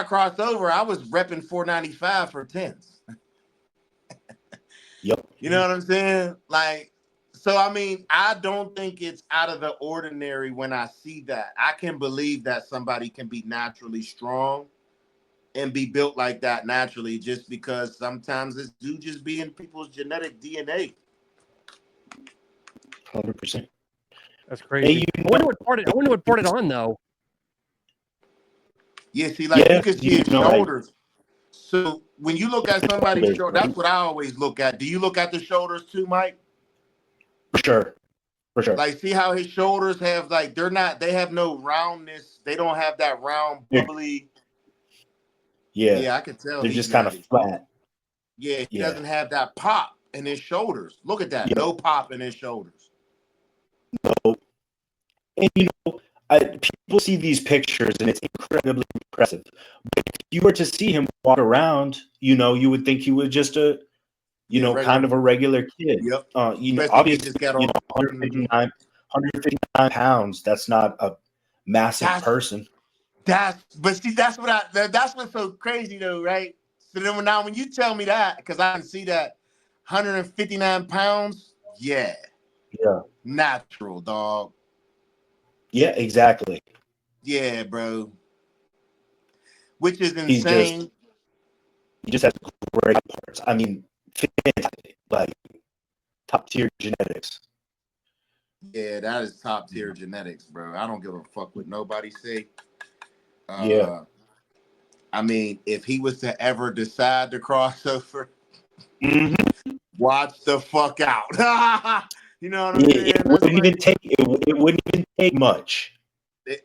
S1: crossed over, I was repping 495 for tens.
S2: Yep.
S1: You know what I'm saying? Like, so I mean, I don't think it's out of the ordinary when I see that. I can believe that somebody can be naturally strong and be built like that naturally, just because sometimes it's due just being people's genetic DNA.
S2: 100%.
S3: That's
S2: Hey,
S3: crazy.
S2: you
S3: I wonder
S2: know,
S3: what brought it. I wonder what brought it on though.
S1: Yeah, see, like you
S2: yeah,
S1: can see
S2: you
S1: his
S2: know, like
S1: shoulders. So when you look at somebody's
S2: shoulders,
S1: shoulder,
S2: bro.
S1: that's what I always look at. Do you look at the shoulders too, Mike?
S2: For sure. For sure.
S1: Like, see how his shoulders have like they have no roundness. They don't have that round
S2: They're,
S1: bubbly.
S2: yeah.
S1: Yeah, I can tell
S2: They're
S1: he's
S2: just kind of
S1: natty.
S2: flat.
S1: Yeah, he
S2: Yeah.
S1: doesn't have that pop in his shoulders. Look at that,
S2: Yeah.
S1: no pop in his shoulders.
S2: And you know, people see these pictures and it's incredibly impressive. But if you were to see him walk around, you know, you would think he was just a, you
S1: Yeah,
S2: know, kind
S1: regular.
S2: of a regular kid.
S1: Yep.
S2: You know,
S1: Especially if he
S2: obviously,
S1: just got
S2: you
S1: on.
S2: know,
S1: Mhm.
S2: 159 pounds. That's not a massive
S1: That's
S2: person.
S1: but see, that's what's so crazy though, right? So then now when you tell me that, because I can see that 159 pounds, yeah,
S2: Yeah.
S1: natural, dog.
S2: Yeah, exactly.
S1: Yeah, bro. Which is
S2: He's just,
S1: insane.
S2: he just has great parts. I mean, fantastic, like top tier genetics.
S1: Yeah, that is top tier genetics, bro. I don't give a fuck what nobody say.
S2: Yeah.
S1: Uh I mean, if he was to ever decide to cross over,
S2: Hmm.
S1: watch the fuck out. You know what I'm
S2: It
S1: saying? That's
S2: wouldn't even
S1: like,
S2: take it wouldn't even take much.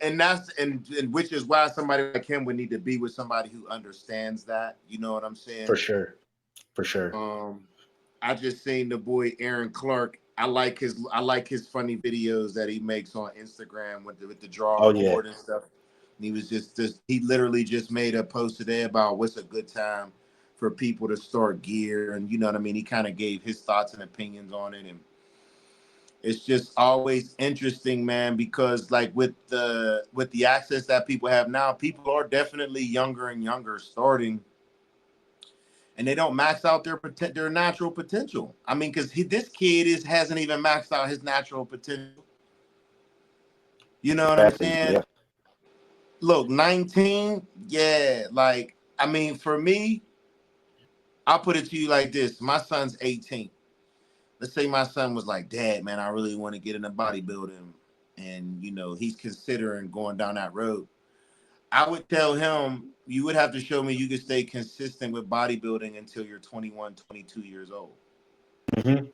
S1: and that's and which is why somebody like him would need to be with somebody who understands that. You know what I'm
S2: For
S1: saying?
S2: sure. For sure.
S1: Um, I just seen the boy Aaron Clark. I like his funny videos that he makes on Instagram with the
S2: Oh
S1: drawing
S2: yeah.
S1: board and stuff. And he was just he literally just made a post today about what's a good time for people to start gear, and you know what I mean. He kind of gave his thoughts and opinions on it, and it's just always interesting, man, because like with the access that people have now, people are definitely younger and younger starting, and they don't max out their natural potential. I mean, because this kid hasn't even maxed out his natural potential. You know what I'm
S2: Exactly.
S1: saying?
S2: Yeah.
S1: Look, 19, yeah. Like, I mean, for me, I'll put it to you like this: my son's 18. Let's say my son was like, "Dad, man, I really want to get into bodybuilding," and he's considering going down that road. I would tell him, you would have to show me you could stay consistent with bodybuilding until you're 21, 22 years old.
S2: Hmm.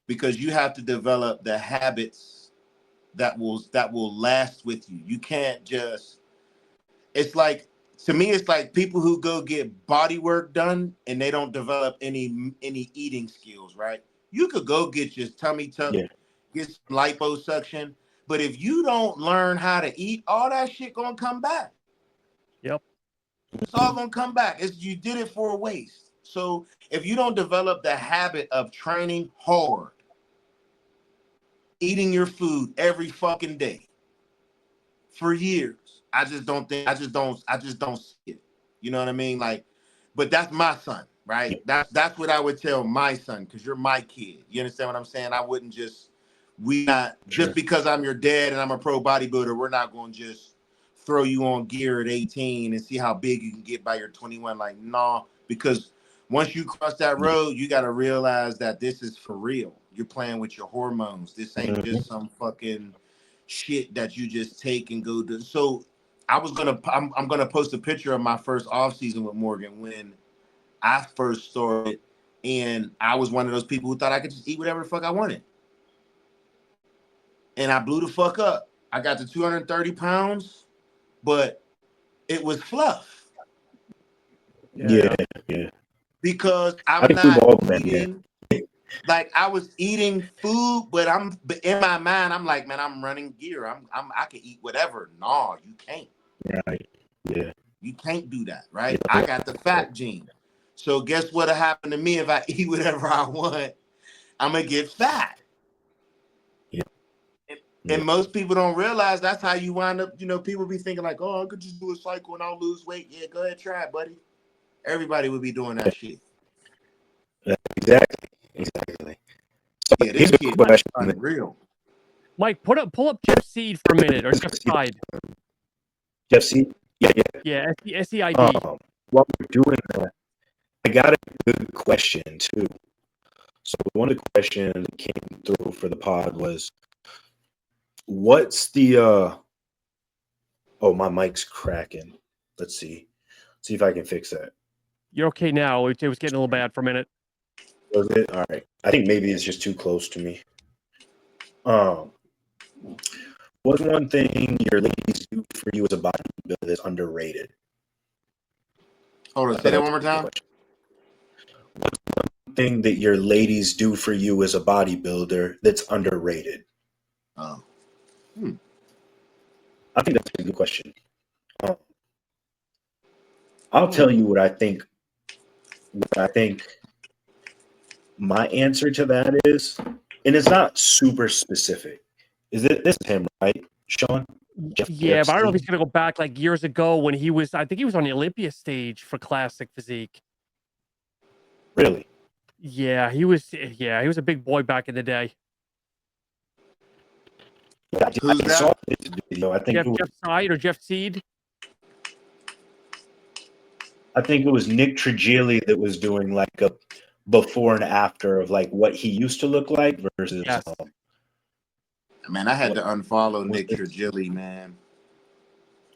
S1: Because you have to develop the habits that will last with you. You can't just it's like to me it's like people who go get body work done and they don't develop any eating skills, right? You could go get your tummy tuck,
S2: Yeah.
S1: get some liposuction, but if you don't learn how to eat, all that shit gonna come back.
S3: Yep.
S1: It's all gonna come back. You did it for a waste. So if you don't develop the habit of training hard, eating your food every fucking day for years, I just don't see it. You know what I mean? Like, but that's my son, right?
S2: Yeah.
S1: That's what I would tell my son, because you're my kid. You understand what I'm saying? I wouldn't we not just
S2: Sure.
S1: because I'm your dad and I'm a pro bodybuilder, we're not going to just throw you on gear at 18 and see how big you can get by your 21. Like, nah, because once you cross that
S2: Yeah.
S1: road, you got to realize that this is for real. You're playing with your hormones. This ain't
S2: Mhm.
S1: just some fucking shit that you just take and go do. So I'm gonna post a picture of my first off season with Morgan when I first started, and I was one of those people who thought I could just eat whatever the fuck I wanted. and I blew the fuck up. I got to 230 pounds, but it was fluff
S2: Yeah.
S1: because
S2: I
S1: I'm
S2: think we've
S1: not
S2: all been there.
S1: eating. Like I was eating food, but in my mind, I'm like, man, I'm running gear. I can eat whatever. No, you can't.
S2: Right. Yeah.
S1: You can't do that, right? I got the fat gene. So guess what'll happen to me if I eat whatever I want? I'm gonna get fat.
S2: Yeah.
S1: And most people don't realize that's how you wind up. People be thinking like, oh, I could just do a cycle and I'll lose weight. Yeah, go ahead, try it, buddy. Everybody would be doing that shit.
S2: Exactly. So
S1: Yeah, this
S2: here's a
S1: shit
S2: question.
S1: unreal.
S3: Mike, pull up Jeff Seed for a minute, or Jeff Side.
S2: Jeff Seed? Yeah.
S3: Yeah, SEID.
S2: While we're doing that, I got a good question too. So one of the questions that came through for the pod was, what's the oh, my mic's cracking. Let's see if I can fix that.
S3: You're okay now. It was getting a little bad for a minute.
S2: Was it? All right. I think maybe it's just too close to me. What's one thing your ladies do for you as a bodybuilder that's underrated?
S1: Hold on, say that one more time.
S2: What's one thing that your ladies do for you as a bodybuilder that's underrated?
S1: Oh.
S2: I think that's a good question. I'll tell you what I think. My answer to that is, and it's not super specific. Is it this him, right, Sean?
S3: But I don't know if he's gonna go back like years ago when he was. I think he was on the Olympia stage for classic physique.
S2: Really?
S3: Yeah, he was. Yeah, he was a big boy back in the day.
S2: Yeah,
S1: Who's
S2: I saw
S1: that?
S2: this video. I think
S3: Jeff Side or Jeff Seed.
S2: I think it was Nick Trigili that was doing like a before and after of like what he used to look like versus.
S3: Yes.
S1: Man, I had to unfollow Nick Trigili, man.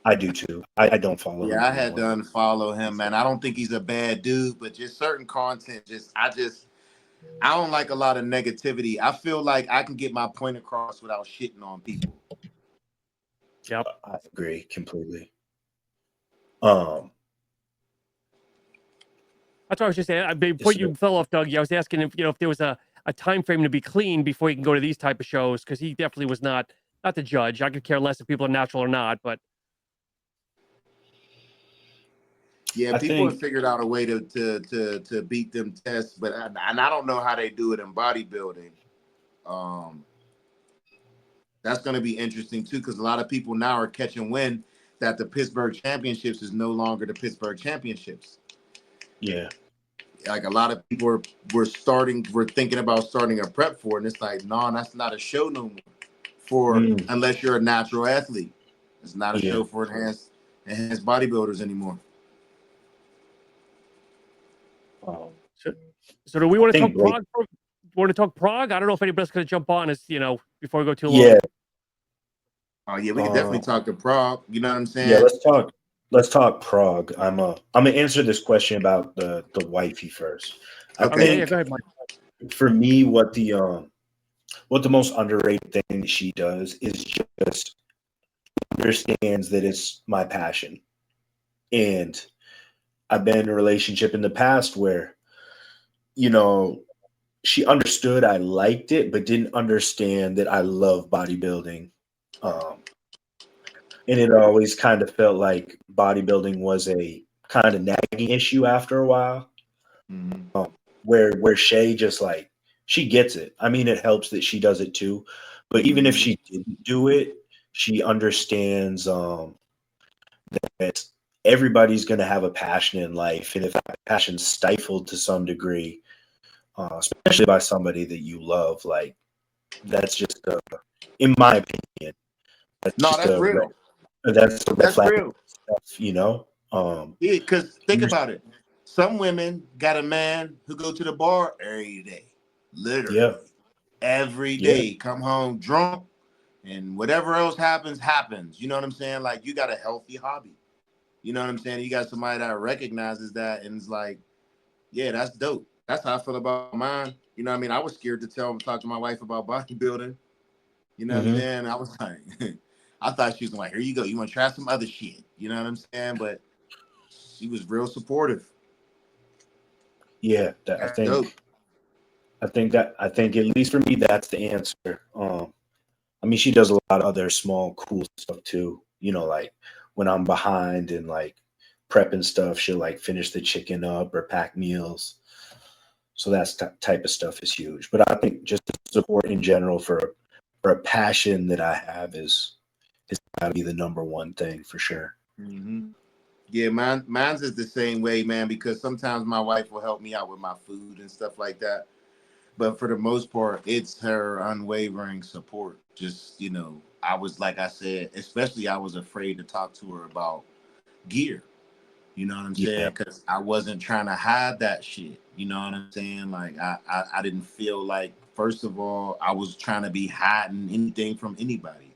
S2: I do too. I don't follow him.
S1: Yeah, I had to unfollow him, man. I don't think he's a bad dude, but just certain content, I don't like a lot of negativity. I feel like I can get my point across without shitting on people.
S3: Yep.
S2: I agree completely.
S3: That's what I was just saying. Before you fell off, Doug, I was asking if there was a time frame to be clean before you can go to these type of shows, because he definitely was not the judge. I could care less if people are natural or not, but
S1: yeah, people have figured out a way to beat them tests, but I don't know how they do it in bodybuilding. That's going to be interesting too, because a lot of people now are catching wind that the Pittsburgh Championships is no longer the Pittsburgh Championships.
S2: Yeah.
S1: Like a lot of people were thinking about starting a prep for it, and it's like, no, that's not a show no more unless you're a natural athlete. It's not a show for enhanced bodybuilders anymore.
S3: So do we want to talk Prague? Want to talk Prague? I don't know if anybody's going to jump on us, before we go too long.
S2: Yeah.
S1: Oh yeah, we can definitely talk to Prague. You know what I'm saying?
S2: Yeah, let's talk Prague. I'm gonna answer this question about the wifey first. I think
S3: go ahead, Mike.
S2: For me, what the most underrated thing she does is just understands that it's my passion. And I've been in a relationship in the past where, she understood I liked it, but didn't understand that I love bodybuilding. And it always kind of felt like bodybuilding was a kind of nagging issue after a while. Where Shay just like, she gets it. I mean, it helps that she does it too. But even if she didn't do it, she understands that everybody's going to have a passion in life. And if that passion's stifled to some degree, especially by somebody that you love, like that's just, in my opinion, that's
S1: real.
S2: That's
S1: real
S2: stuff,
S1: Yeah, because think about it. Some women got a man who go to the bar every day, literally every day. Come home drunk, and whatever else happens. You know what I'm saying? Like you got a healthy hobby. You know what I'm saying? You got somebody that recognizes that and is like, yeah, that's dope. That's how I feel about mine. You know what I mean? I was scared to talk to my wife about bodybuilding.
S4: You know what I'm saying? I was like, I thought she was like, here you go. You want to try some other shit? You know what I'm saying? But she was real supportive.
S2: Yeah,
S4: That's dope.
S2: I think at least for me that's the answer. I mean, she does a lot of other small cool stuff too. You know, like when I'm behind and like prepping stuff, she'll like finish the chicken up or pack meals. So that's type of stuff is huge. But I think just the support in general for a passion that I have is gotta be the number one thing for sure.
S4: Mm-hmm. Yeah, mine's is the same way, man, because sometimes my wife will help me out with my food and stuff like that. But for the most part, it's her unwavering support. Just, I was, like I said, especially I was afraid to talk to her about gear. You know what I'm
S2: Yeah,
S4: saying? Because I wasn't trying to hide that shit. You know what I'm saying? Like, I didn't feel like, first of all, I was trying to be hiding anything from anybody.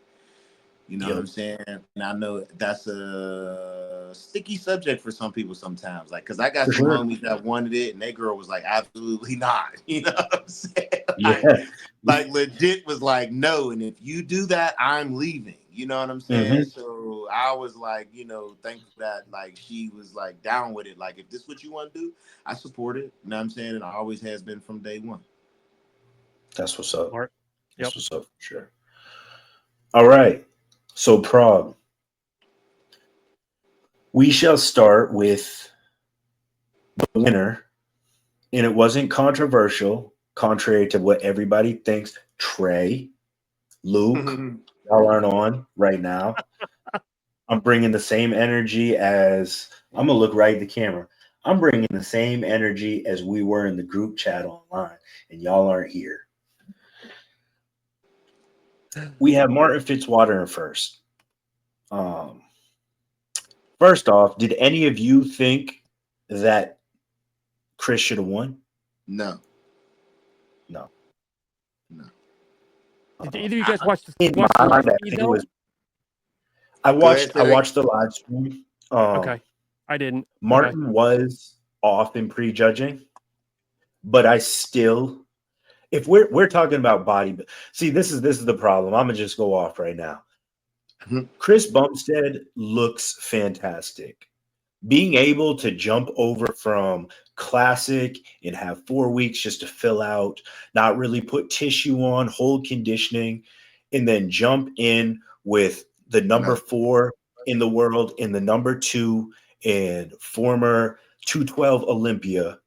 S4: You know what I'm
S2: yep,
S4: saying? And I know that's a sticky subject for some people sometimes. Like, cause I got
S2: for
S4: some
S2: sure.
S4: homies that wanted it, and that girl was like, absolutely not. You know what I'm saying? Like,
S2: Yeah.
S4: like legit was like, no. And if you do that, I'm leaving. You know what I'm saying?
S2: Hmm.
S4: So I was like, thankful that like she was like down with it. Like, if this is what you want to do, I support it. You know what I'm saying? And it always has been from day one.
S2: That's what's up.
S3: Smart. Yep.
S2: That's what's up for sure. All right. So Prague, we shall start with the winner, and it wasn't controversial, contrary to what everybody thinks. Trey, Luke, y'all aren't on right now. I'm bringing the same energy as I'm gonna look right at the camera. I'm bringing the same energy as we were in the group chat online, and y'all aren't here. We have Martin Fitzwater in first. Um, First off, did any of you think that Chris should have won?
S4: No,
S2: No.
S4: no.
S3: Did either of you guys
S2: In
S3: watch the
S2: my
S3: live
S2: mind, I
S3: feed
S2: think it
S3: though?
S2: was. I
S4: Go ahead,
S2: watched. I
S4: Terry.
S2: watched the live stream.
S3: Okay, I didn't. Okay.
S2: Martin was off in prejudging, but I still, if we're talking about body, see, this is the problem. I'm gonna just go off right now.
S4: Mhm.
S2: Chris Bumstead looks fantastic. Being able to jump over from classic and have 4 weeks just to fill out, not really put tissue on, hold conditioning, and then jump in with the number
S4: No.
S2: 4 in the world and the number 2 and former 212 Olympia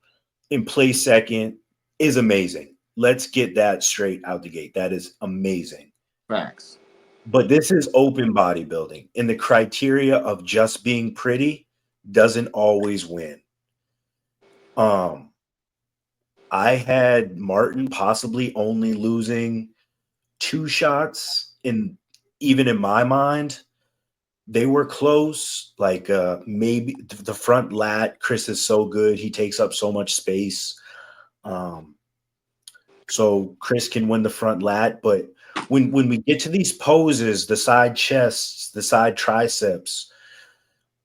S2: and play second is amazing. Let's get that straight out the gate. That is amazing.
S4: Facts.
S2: But this is open bodybuilding, and the criteria of just being pretty doesn't always win. Um, I had Martin possibly only losing 2 shots, and even in my mind, they were close. Like maybe the front lat, Chris is so good; he takes up so much space. Um, so Chris can win the front lat, but when we get to these poses, the side chests, the side triceps,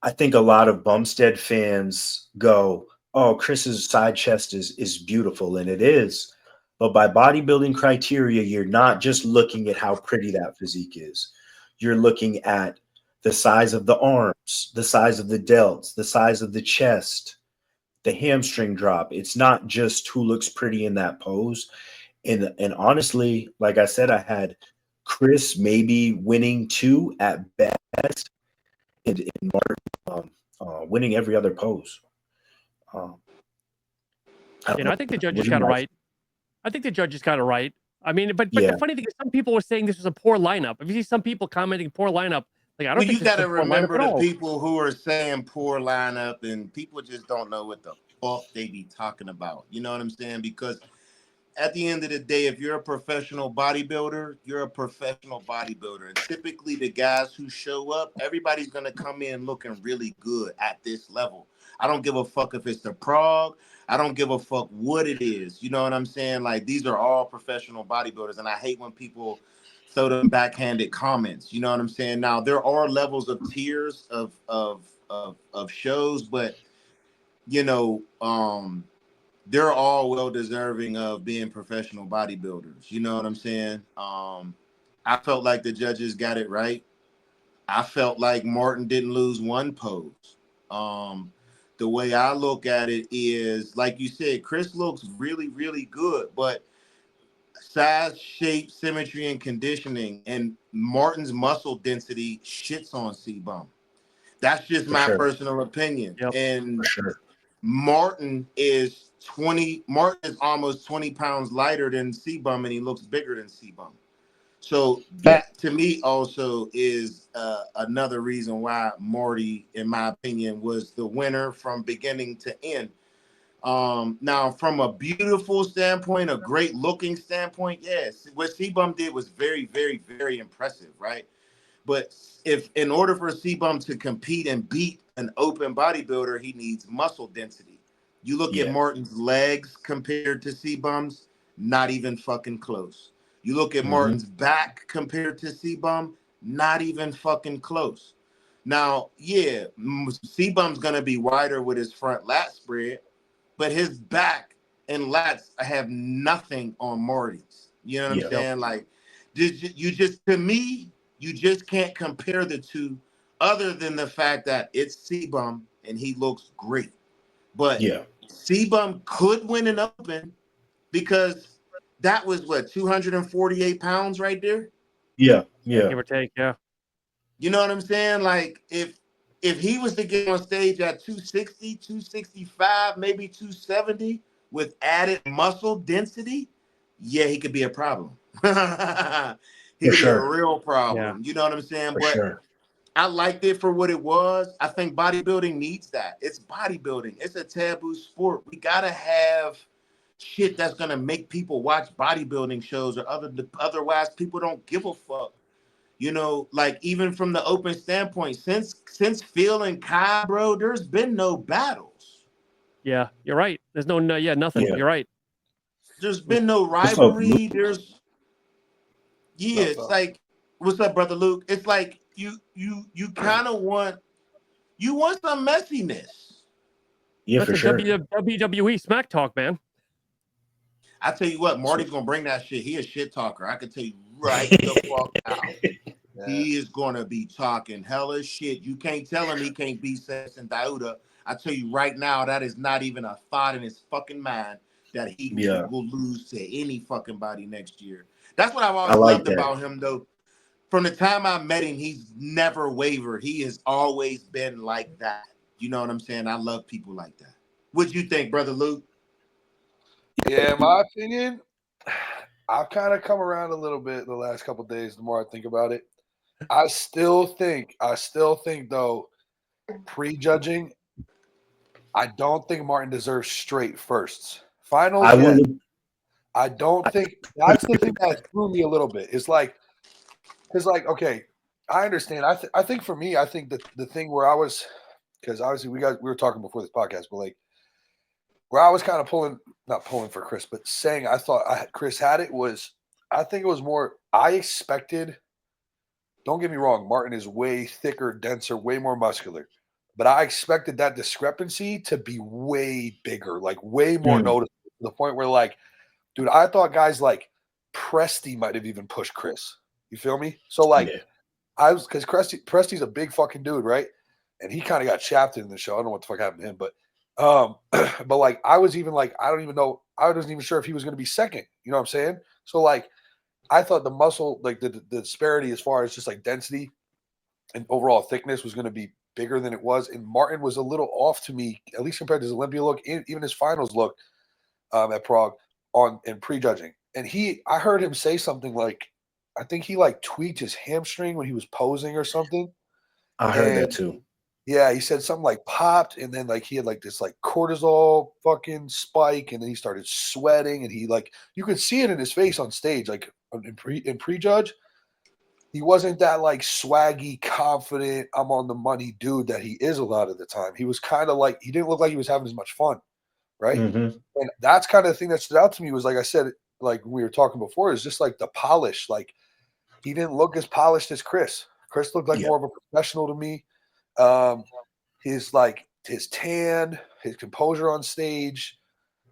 S2: I think a lot of Bumstead fans go, "Oh, Chris's side chest is beautiful," and it is. But by bodybuilding criteria, you're not just looking at how pretty that physique is. You're looking at the size of the arms, the size of the delts, the size of the chest, the hamstring drop. It's not just who looks pretty in that pose. And honestly, like I said, I had Chris maybe winning 2 at best, and Martin winning every other pose. Um, I don't
S3: You know,
S2: know.
S3: I think the
S2: What
S3: judges
S2: do you
S3: got it
S2: guys?
S3: right. I think the judges got it right. I mean, but the
S2: Yeah,
S3: funny thing is, some people were saying this was a poor lineup. If you see some people commenting poor lineup, like I don't
S4: Well,
S3: think
S4: you
S3: this
S4: got
S3: is a
S4: to
S3: poor lineup
S4: remember
S3: at
S4: the
S3: all.
S4: people who are saying poor lineup, and people just don't know what the fuck they be talking about. You know what I'm saying? Because at the end of the day, if you're a professional bodybuilder, you're a professional bodybuilder. And typically, the guys who show up, everybody's going to come in looking really good at this level. I don't give a fuck if it's the Prague. I don't give a fuck what it is. You know what I'm saying? Like, these are all professional bodybuilders. And I hate when people throw them backhanded comments. You know what I'm saying? Now, there are levels of tiers of shows, but, you know, they're all well deserving of being professional bodybuilders. You know what I'm saying? I felt like the judges got it right. I felt like Martin didn't lose one pose. The way I look at it is, like you said, Chris looks really, really good, but size, shape, symmetry, and conditioning, and Martin's muscle density shits on C-Bum. That's just
S2: For
S4: my
S2: sure.
S4: personal opinion.
S3: Yep.
S2: For
S4: And
S2: sure.
S4: Martin is almost 20 pounds lighter than C-Bum, and he looks bigger than C-Bum. So
S2: Yeah.
S4: that to me also is another reason why Marty, in my opinion, was the winner from beginning to end. Now, from a beautiful standpoint, a great looking standpoint, yes, what C-Bum did was very, very, very impressive, right? But if in order for C-Bum to compete and beat an open bodybuilder, he needs muscle density. You look at
S2: Yeah.
S4: Martin's legs compared to C-Bum's, not even fucking close. You look at
S2: Mhm.
S4: Martin's back compared to C-Bum, not even fucking close. Now, yeah, C-Bum's gonna be wider with his front lat spread, but his back and lats have nothing on Marty's. You know what I'm
S2: Yeah.
S4: saying? Like, you just to me, you just can't compare the two, other than the fact that it's C-Bum and he looks great. But
S2: Yeah.
S4: C-Bum could win an open because that was what, 248 pounds right there.
S2: Yeah.
S3: Yeah,
S2: Yeah.
S3: give or take. Yeah.
S4: You know what I'm saying? Like if he was to get on stage at 260, 265, maybe 270 with added muscle density, yeah, he could be a problem. He
S2: For
S4: could be a
S2: sure.
S4: real
S3: Yeah.
S4: problem. You know what I'm saying?
S2: For
S4: But
S2: sure.
S4: I liked it for what it was. I think bodybuilding needs that. It's bodybuilding. It's a taboo sport. We gotta have shit that's gonna make people watch bodybuilding shows, or otherwise people don't give a fuck. You know, like even from the open standpoint, since Phil and Kai, bro, there's been no battles.
S3: Yeah. You're right. There's no, yeah, nothing.
S2: Yeah.
S3: You're right.
S4: There's been no
S2: What's up, Luke?
S4: rivalry.
S5: What's
S4: It's
S5: up?
S4: like, what's up, brother Luke? It's like you kind of want some messiness.
S2: Yeah,
S3: That's
S2: for
S3: a
S2: sure.
S3: WWE smack talk, man.
S4: I tell you what, Marty's gonna bring that shit. He a shit talker. I can tell you right the fuck now.
S5: Yeah.
S4: He is gonna be talking hella shit. You can't tell him he can't beat Sess and Dauda. I tell you right now, that is not even a thought in his fucking mind that he
S2: Yeah.
S4: will lose to any fucking body next year. That's what I've
S2: I
S4: always
S2: like
S4: loved
S2: that.
S4: about him, though. From the time I met him, he's never wavered. He has always been like that. You know what I'm saying? I love people like that. What'd you think, brother Luke?
S5: Yeah, in my opinion, I've kind of come around a little bit the last couple of days. The more I think about it, I still think though, prejudging, I don't think Martin deserves straight firsts. Finals,
S2: I
S5: yes.
S2: will.
S5: I don't think that's the thing that threw me a little bit. It's like, because like, okay, I understand. I think for me, I think that the thing where I was, because obviously we were talking before this podcast, but like where I was kind of not pulling for Chris, but saying I thought Chris had it was, I think it was more, I expected, don't get me wrong, Martin is way thicker, denser, way more muscular. But I expected that discrepancy to be way bigger, like way more noticeable, to the point where, like, dude, I thought guys like Presti might have even pushed Chris. You feel me? So, like,
S2: Yeah.
S5: because Presti's a big fucking dude, right? And he kind of got shafted in the show. I don't know what the fuck happened to him, but but like I was even like, I don't even know, I wasn't even sure if he was going to be second. You know what I'm saying? So like, I thought the muscle, like the disparity as far as just like density and overall thickness was going to be bigger than it was. And Martin was a little off to me, at least compared to his Olympia look, even his finals look at Prague in prejudging. And I heard him say something like, I think he like tweaked his hamstring when he was posing or something.
S2: I heard that too.
S5: Yeah, he said something like popped, and then like he had like this like cortisol fucking spike, and then he started sweating, and he like you could see it in his face on stage, like in prejudge. He wasn't that like swaggy, confident, I'm on the money dude that he is a lot of the time. He was kind of like, he didn't look like he was having as much fun, right?
S2: Mm-hmm.
S5: And that's kind of the thing that stood out to me was, like I said, like we were talking before, is just like the polish. Like he didn't look as polished as Chris. Chris looked like more of a professional to me. His tan, his composure on stage,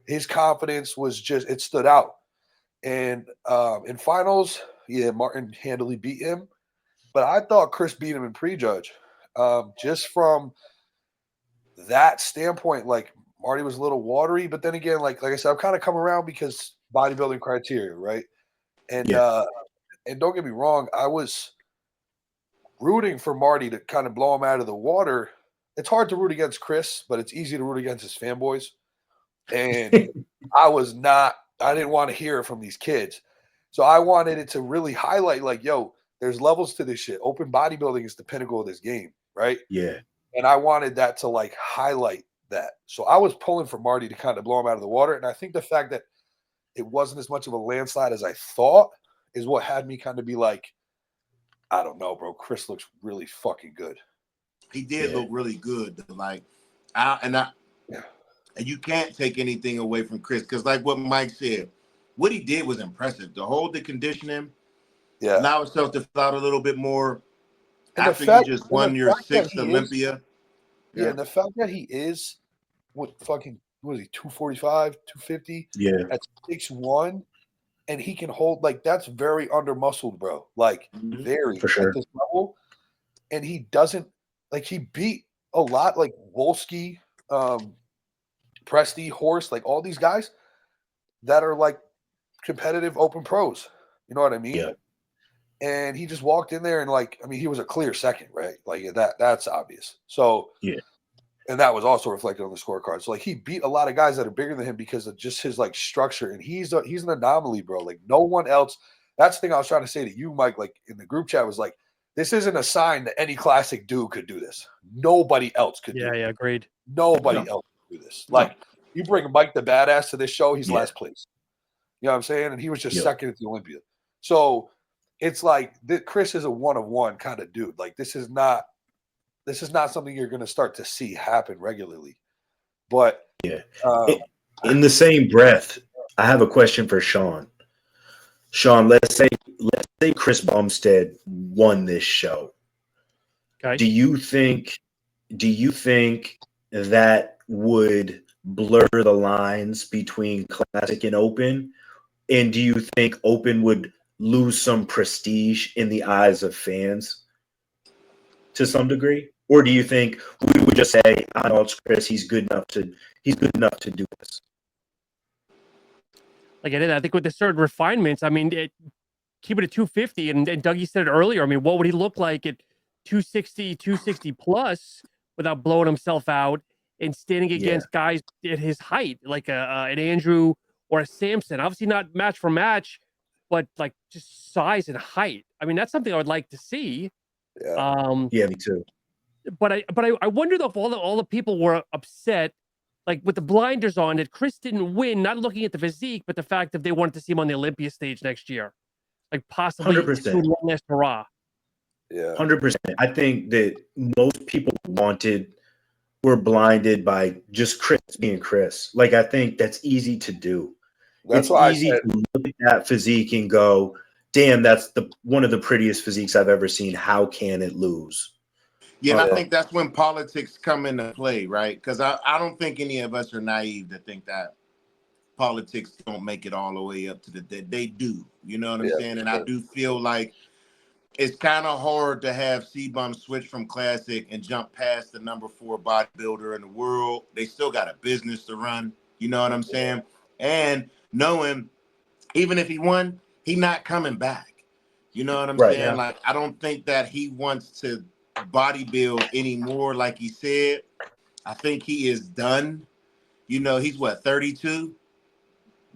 S5: his confidence was just, it stood out. And in finals, Yeah, Martin handily beat him. But I thought Chris beat him in prejudge. Just from that standpoint, like Marty was a little watery, but then again, like I said, I've kind of come around because bodybuilding criteria, right? And and don't get me wrong, I was rooting for Marty to kind of blow him out of the water. It's hard to root against Chris, but it's easy to root against his fanboys. And I didn't want to hear it from these kids. So I wanted it to really highlight, like, yo, there's levels to this shit. Open bodybuilding is the pinnacle of this game, right?
S2: Yeah.
S5: And I wanted that to like highlight that. So I was pulling for Marty to kind of blow him out of the water. And I think the fact that it wasn't as much of a landslide as I thought is what had me kind of be like, I don't know, bro. Chris looks really fucking good.
S4: He did look really good. Like, and you can't take anything away from Chris because, like what Mike said, what he did was impressive. To hold the conditioning, allow himself to fill out a little bit more after you just won your 6th Olympia.
S5: And the fact that he is what is he, 245, 250?
S2: Yeah.
S5: That's 6'1", and he can hold, like, that's very under-muscled, bro. Like, very
S2: for sure
S5: at this level. And he doesn't, like, he beat a lot, like Wolski, Presti, Horst, like all these guys that are like competitive open pros. You know what I mean?
S2: Yeah.
S5: And he just walked in there and, like, I mean, he was a clear second, right? Like that's obvious. So
S2: yeah.
S5: And that was also reflected on the scorecard. So like he beat a lot of guys that are bigger than him because of just his like structure. And he's an anomaly, bro. Like no one else. That's the thing I was trying to say to you, Mike, like in the group chat was like, this isn't a sign that any classic dude could do this. Nobody else could do it.
S3: Yeah, agreed.
S5: Nobody else could do this. Like you bring Mike the Badass to this show, he's last place. You know what I'm saying? And he was just second at the Olympia. So it's like Chris is a one of one kind of dude. Like this is not something you're going to start to see happen regularly. But
S2: in the same breath, I have a question for Sean. Sean, let's say Chris Bumstead won this show.
S3: Okay.
S2: Do you think that would blur the lines between classic and open? And do you think open would lose some prestige in the eyes of fans to some degree? Or do you think we would just say, I know it's Chris, he's good enough to do this?
S3: Like I think with the certain refinements, I mean, keep it at 250. And Dougie said it earlier. I mean, what would he look like at 260 plus without blowing himself out and standing against guys at his height, like an Andrew or a Samson? Obviously not match for match, but like just size and height. I mean, that's something I would like to see.
S5: Yeah.
S2: Me too.
S3: But I wonder though if all the people were upset, like with the blinders on, that Chris didn't win, not looking at the physique, but the fact that they wanted to see him on the Olympia stage next year, like possibly
S2: 100%.
S3: one last hurrah.
S5: Yeah,
S2: 100%. I think that most people were blinded by just Chris being Chris. Like I think that's easy to do.
S5: That's
S2: it's easy to look at that physique and go, damn, that's one of the prettiest physiques I've ever seen. How can it lose?
S4: Yeah, and I think that's when politics come into play, right? Because I don't think any of us are naive to think that politics don't make it all the way up to they do. You know what I'm saying? And I do feel like it's kind of hard to have C-Bum switch from classic and jump past the number 4 bodybuilder in the world. They still got a business to run. You know what I'm saying? And knowing even if he won, he not coming back. You know what I'm saying?
S3: Yeah.
S4: Like, I don't think that he wants to bodybuild anymore, like he said. I think he is done. You know, he's what, 32?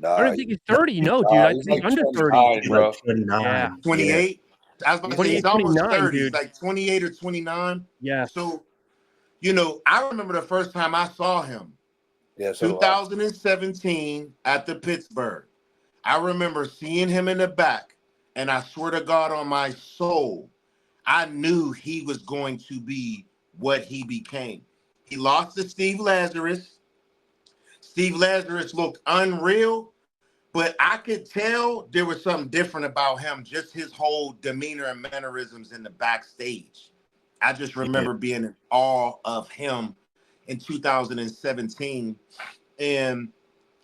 S3: I don't think he's 30. No, dude. I think
S5: like
S3: he's under 30.
S2: He's
S5: bro.
S2: like 29.
S3: Yeah.
S4: 28? I was about to say he's almost
S3: 29,
S4: 30.
S3: dude.
S4: He's like 28 or 29.
S3: Yeah.
S4: So, you know, I remember the first time I saw him.
S5: Yeah, so
S4: 2017 at the Pittsburgh. I remember seeing him in the back, and I swear to God on my soul, I knew he was going to be what he became. He lost to Steve Lazarus. Steve Lazarus looked unreal, but I could tell there was something different about him, just his whole demeanor and mannerisms in the backstage. I just remember being in awe of him in 2017. And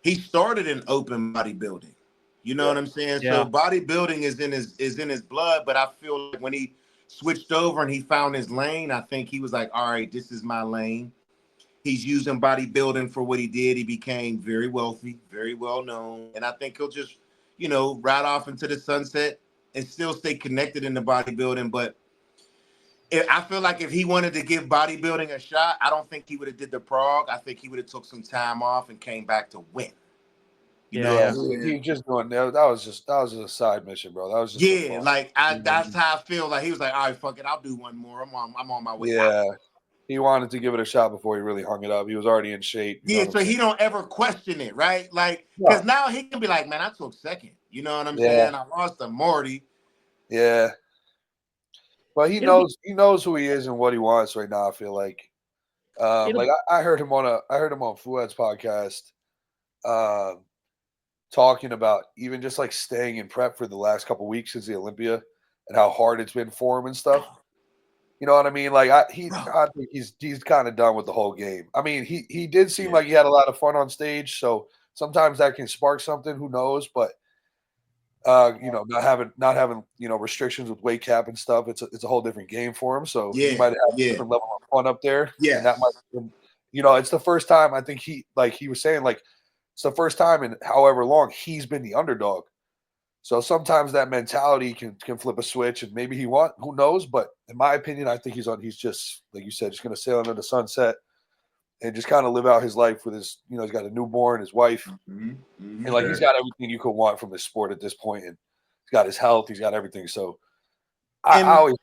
S4: he started in open bodybuilding. You know what I'm saying?
S3: Yeah.
S4: So bodybuilding is in his blood, but I feel like when he switched over and he found his lane, I think he was like, all right, this is my lane. He's using bodybuilding for what he did. He became very wealthy, very well known. And I think he'll just, ride off into the sunset and still stay connected in the bodybuilding. But I feel like if he wanted to give bodybuilding a shot, I don't think he would have did the Prague. I think he would have took some time off and came back to win. You know what I'm saying?
S5: He just doing that. That was just a side mission, bro. That was just
S4: that's how I feel. Like he was like, all right, fuck it, I'll do one more. I'm on my way out.
S5: He wanted to give it a shot before he really hung it up. He was already in shape.
S4: So he don't ever question it, right? Like, because now he can be like, man, I took second. You know what I'm saying? I lost to Morty.
S5: Yeah. But he knows who he is and what he wants right now. I feel like, I heard him on Fuad's podcast, talking about even just like staying in prep for the last couple weeks since the Olympia and how hard it's been for him and stuff. You know what I mean? Like I think he's kind of done with the whole game. I mean, he did seem like he had a lot of fun on stage, so sometimes that can spark something. Who knows? But not having restrictions with weight cap and stuff. It's a whole different game for him. So he might have a different level of fun up there.
S4: Yeah,
S5: and that might, it's the first time I think he was saying it's the first time in however long he's been the underdog. So sometimes that mentality can flip a switch, and maybe who knows? But in my opinion, I think he's just, like you said, just going to sail into the sunset and just kind of live out his life with his, he's got a newborn, his wife, and he's got everything you could want from this sport at this point, and he's got his health, he's got everything. So I always,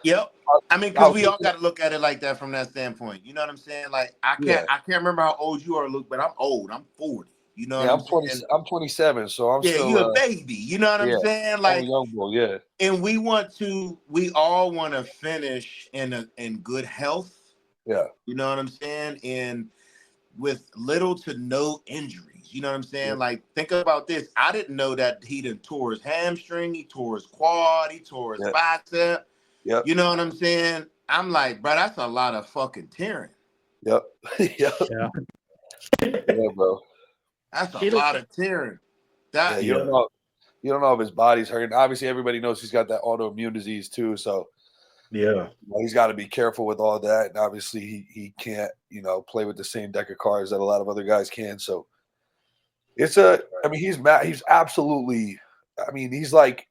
S4: I mean, because we all got to look at it like that from that standpoint. You know what I'm saying? Like I can't remember how old you are, Luke, but I'm old. I'm 40. You know what I'm saying?
S5: I'm 27, so I'm still
S4: you're a baby. You know what I'm saying? Like,
S5: I'm a young boy,
S4: and we all want to finish in good health.
S5: Yeah.
S4: You know what I'm saying? And with little to no injuries. You know what I'm saying? Like, think about this. I didn't know that he done tore his hamstring, he tore his quad, he tore his bicep.
S5: Yep.
S4: You know what I'm saying? I'm like, bro, that's a lot of fucking tearing.
S5: Yep. Yeah, bro.
S4: That's a lot of tearing.
S5: You don't know if his body's hurting. Obviously, everybody knows he's got that autoimmune disease too. So he's got to be careful with all that. And obviously, he can't play with the same deck of cards that a lot of other guys can. So he's absolutely. I mean, he's like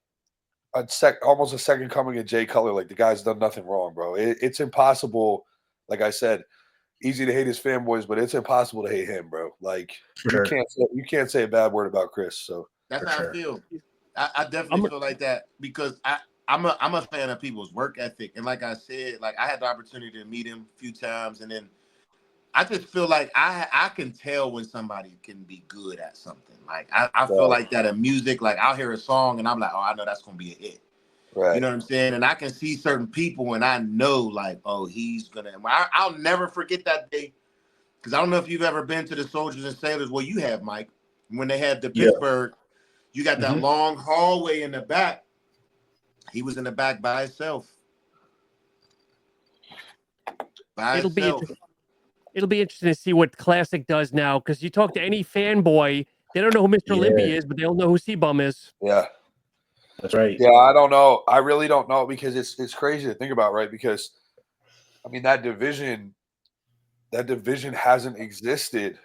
S5: almost a second coming of Jay Cutler. Like the guy's done nothing wrong, bro. It's impossible. Like I said, easy to hate his fanboys, but it's impossible to hate him, bro. Like you can't say a bad word about Chris. So
S4: that's how I feel. I definitely feel like that because I'm a fan of people's work ethic, and like I said, like I had the opportunity to meet him a few times, and then I just feel like I can tell when somebody can be good at something. Like I feel like that in music. Like I'll hear a song and I'm like, oh, I know that's gonna be a hit.
S5: Right.
S4: You know what I'm saying? And I can see certain people and I know like, oh, he's gonna. I'll never forget that day because I don't know if you've ever been to the Soldiers and Sailors. Well, you have, Mike. When they had the Pittsburgh, you got that long hallway in the back. He was in the back by himself.
S3: It'll be interesting to see what Classic does now because you talk to any fanboy, they don't know who Mr. Olympia is, but they'll know who C-Bum is.
S5: Yeah.
S2: That's right.
S5: Yeah, I don't know. I really don't know because it's crazy to think about, right? Because I mean that division hasn't existed,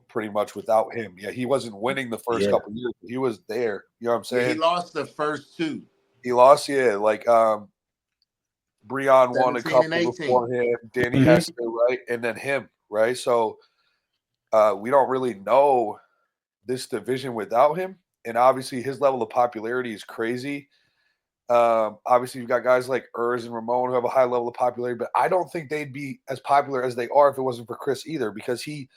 S5: pretty much without him. Yeah, he wasn't winning the first couple of years. He was there. You know what I'm saying?
S4: Yeah, he lost the first two.
S5: He lost, like Breon won a couple before him, Danny Hester, right? And then him, right? So we don't really know this division without him. And obviously his level of popularity is crazy. Obviously you've got guys like Urs and Ramon who have a high level of popularity, but I don't think they'd be as popular as they are if it wasn't for Chris either, because he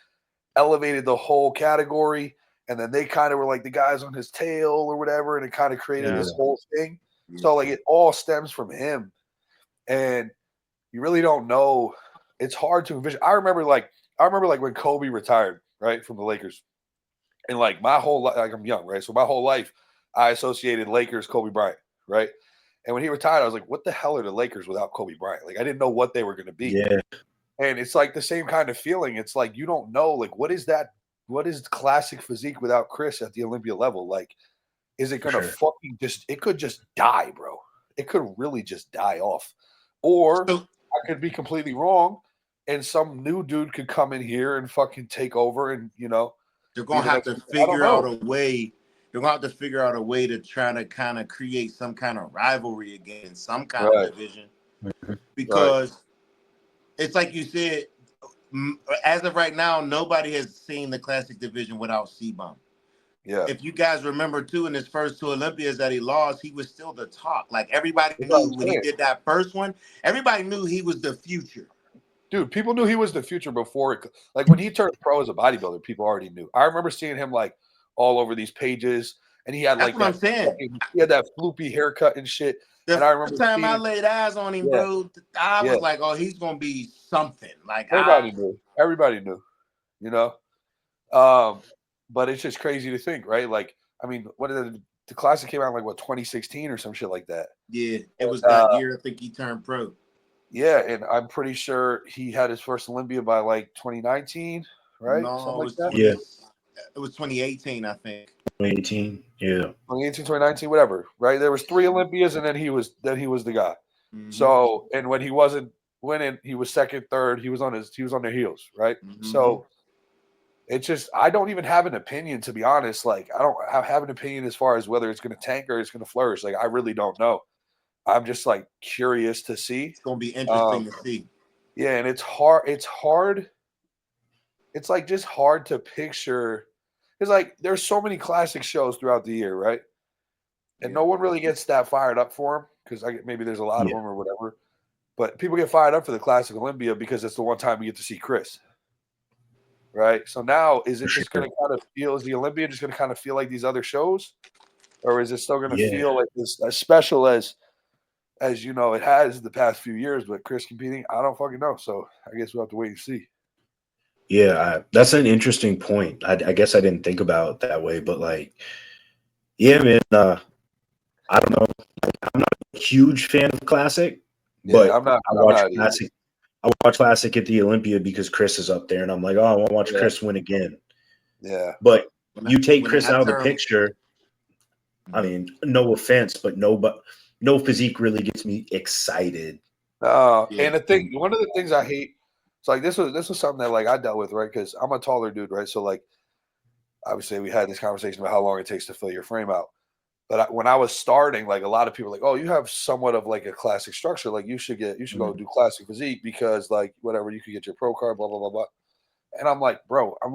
S5: elevated the whole category and then they kind of were like the guys on his tail or whatever, and it kind of created this whole thing. So like it all stems from him. And you really don't know. It's hard to envision. I remember like when Kobe retired, right, from the Lakers. And like my whole life, like I'm young, right? So my whole life, I associated Lakers, Kobe Bryant, right? And when he retired, I was like, what the hell are the Lakers without Kobe Bryant? Like I didn't know what they were going to be.
S2: Yeah.
S5: And it's like the same kind of feeling. It's like you don't know, like what is that what is classic physique without Chris at the Olympia level? Like, is it gonna fucking it could just die, bro. It could really just die off. Or
S4: So,
S5: I could be completely wrong, and some new dude could come in here and fucking take over, and
S4: they're gonna have to figure out a way. They're gonna have to figure out a way to try to kind of create some kind of rivalry again, some kind of division, because it's like you said. As of right now, nobody has seen the classic division without C-Bum.
S5: Yeah.
S4: If you guys remember too, in his first 2 Olympias that he lost, he was still the talk. Like everybody knew when he did that first one, everybody knew he was the future.
S5: Dude, people knew he was the future before it. Like when he turned pro as a bodybuilder, people already knew. I remember seeing him like all over these pages, and he had like
S4: That's what I'm saying.
S5: He had that floopy haircut and shit.
S4: The
S5: and I remember
S4: first time I laid eyes on him, bro, I was like, "Oh, he's gonna be something." Like
S5: everybody knew. Everybody knew. But it's just crazy to think, right? Like, I mean, what did the classic came out in, like 2016 or some shit like that?
S4: Yeah, it was that year I think he turned pro.
S5: Yeah, and I'm pretty sure he had his first Olympia by like 2019, right?
S4: No,
S5: something like
S4: that. It was 2018, I think.
S2: 2018, yeah.
S5: 2018, 2019, whatever, right? There was 3 Olympias, and then he was the guy. Mm-hmm. So, and when he wasn't winning, he was second, third. He was on their heels, right? Mm-hmm. So it's just, I don't even have an opinion, to be honest. Like, I don't have an opinion as far as whether it's going to tank or it's going to flourish. Like, I really don't know. I'm just like curious to see.
S4: It's going to be interesting to see.
S5: Yeah, and it's hard. It's hard. It's like just hard to picture. It's like there's so many classic shows throughout the year, right? And no one really gets that fired up for them because maybe there's a lot of them or whatever. But people get fired up for the Classic Olympia because it's the one time you get to see Chris. Right? So now, is it just going to kind of feel, is the Olympia just going to kind of feel like these other shows? Or is it still going to feel like this as special as it has the past few years, but Chris competing? I don't fucking know. So I guess we'll have to wait and see.
S2: Yeah, that's an interesting point. I guess I didn't think about it that way, but like, yeah, man, I don't know. I'm not a huge fan of Classic, but I watch Classic at the Olympia because Chris is up there, and I'm like, oh, I want to watch Chris win again.
S5: Yeah.
S2: But you take Chris out of the picture, I mean, no offense, but no physique really gets me excited.
S5: And the thing, one of the things I hate, it's like this was something that like I dealt with, right? Because I'm a taller dude, right? So like, obviously we had this conversation about how long it takes to fill your frame out. But when I was starting, like a lot of people were like, oh, you have somewhat of like a classic structure. Like you should go do classic physique because like whatever, you could get your pro card, blah, blah, blah, blah. And I'm like, bro, I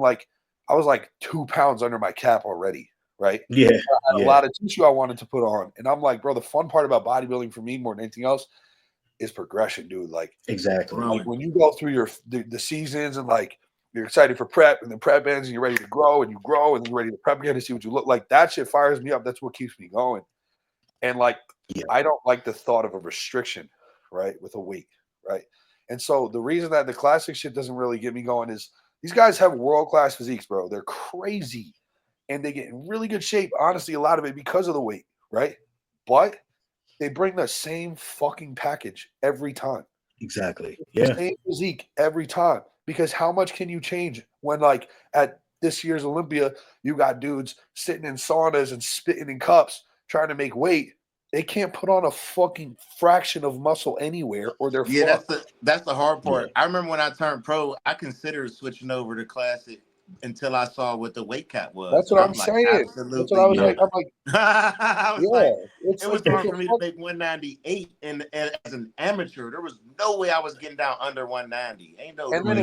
S5: was like 2 pounds under my cap already. Right.
S2: Yeah.
S5: I had a lot of tissue I wanted to put on. And I'm like, bro, the fun part about bodybuilding for me more than anything else is progression, dude. Like
S2: exactly.
S5: Like when you go through the seasons and like you're excited for prep and then prep ends and you're ready to grow and you're ready to prep again to see what you look like. That shit fires me up. That's what keeps me going. And like, I don't like the thought of a restriction, right? With a weight, right? And so the reason that the classic shit doesn't really get me going is these guys have world-class physiques, bro. They're crazy and they get in really good shape. Honestly, a lot of it because of the weight, right? But they bring the same fucking package every time.
S2: Exactly. Yeah.
S5: Same physique every time. Because how much can you change when, like, at this year's Olympia, you got dudes sitting in saunas and spitting in cups trying to make weight. They can't put on a fucking fraction of muscle anywhere, or they're fucked.
S4: That's the hard part. Yeah. I remember when I turned pro, I considered switching over to classic until I saw what the weight cap was.
S5: That's what I'm saying.
S4: Absolutely.
S5: That's what I was like. I'm like,
S4: it was hard for me to make 198, and as an amateur, there was no way I was getting down under 190. Ain't no.
S5: And then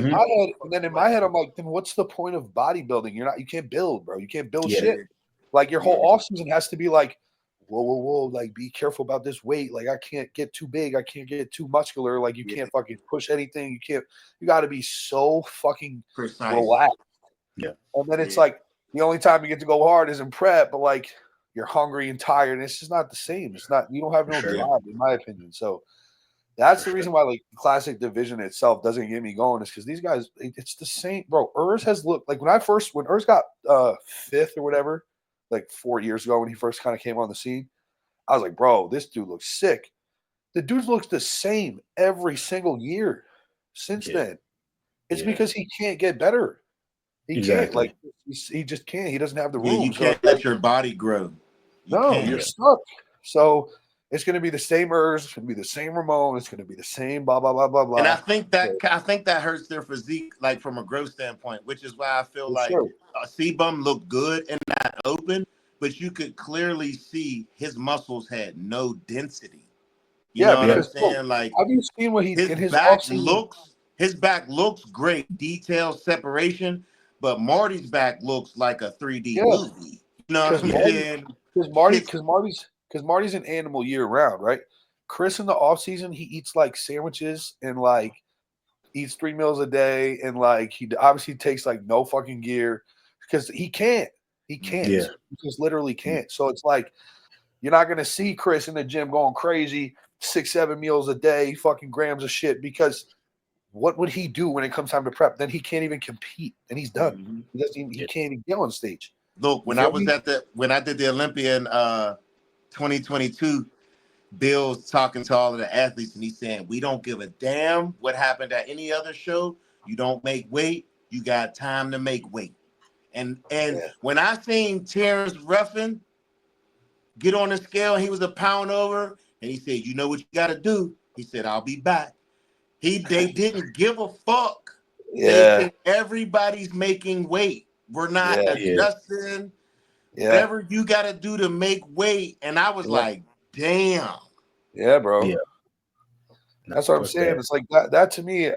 S5: in my head, I'm like, then what's the point of bodybuilding? You can't build, bro. You can't build shit. Like your whole off season has to be like, whoa, like be careful about this weight. Like I can't get too big. I can't get too muscular. Like you can't fucking push anything. You got to be so fucking relaxed.
S2: Yeah.
S5: And then it's like the only time you get to go hard is in prep, but like you're hungry and tired, and it's just not the same. It's not, you don't have no drive, in my opinion. So that's the reason why like the classic division itself doesn't get me going, is because these guys, it's the same, bro. Urs has looked like when Urs got fifth or whatever, like 4 years ago when he first kind of came on the scene, I was like, bro, this dude looks sick. The dude looks the same every single year since then. It's because he can't get better. He can't. Like he just can't. He doesn't have the room.
S4: You
S5: So
S4: can't let your body grow.
S5: you're stuck. So it's going to be the same Urs. It's going to be the same Ramon. It's going to be the same blah blah blah blah blah.
S4: And I think that hurts their physique, like from a growth standpoint, which is why I feel like C-Bum looked good in that open, but you could clearly see his muscles had no density. You know what I'm saying? Like,
S5: have you seen what he
S4: his
S5: in his
S4: back
S5: offseason?
S4: his back looks great, detail, separation, but Marty's back looks like a 3D movie. You know what I'm saying?
S5: Because Marty's an animal year round, right? Chris in the offseason, he eats like sandwiches and like eats 3 meals a day, and like he obviously takes like no fucking gear because he can't. He just literally can't. So it's like you're not gonna see Chris in the gym going crazy, 6-7 meals a day, fucking grams of shit, because what would he do when it comes time to prep? Then he can't even compete, and he's done. He can't even get on stage.
S4: Look, when I did the Olympia in 2022, Bill's talking to all of the athletes, and he's saying, we don't give a damn what happened at any other show. You don't make weight. You got time to make weight. And when I seen Terrence Ruffin get on the scale, he was a pound over, and he said, you know what you got to do? He said, I'll be back. They didn't give a fuck. Everybody's making weight. We're not adjusting. Whatever you got to do to make weight. And I was like, damn.
S5: Yeah, bro. Yeah. That's what I'm saying. It's like that to me. I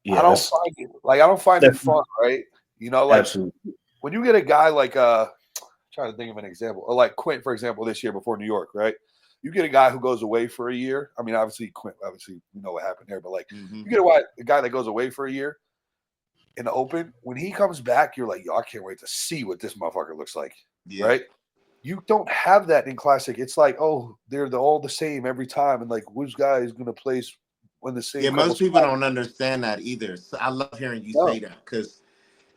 S5: don't find it like I don't find it fun, right? You know, like when you get a guy like trying to think of an example, or like Quint, for example, this year before New York, right? You get a guy who goes away for a year. I mean, obviously Quint, we know what happened there, but like you get a guy that goes away for a year in the open. When he comes back, you're like, yo, I can't wait to see what this motherfucker looks like, right? You don't have that in Classic. It's like, oh, they're all the same every time, and like, which guy is going to place when the same?
S4: Yeah, most people don't understand that either. So I love hearing you say that because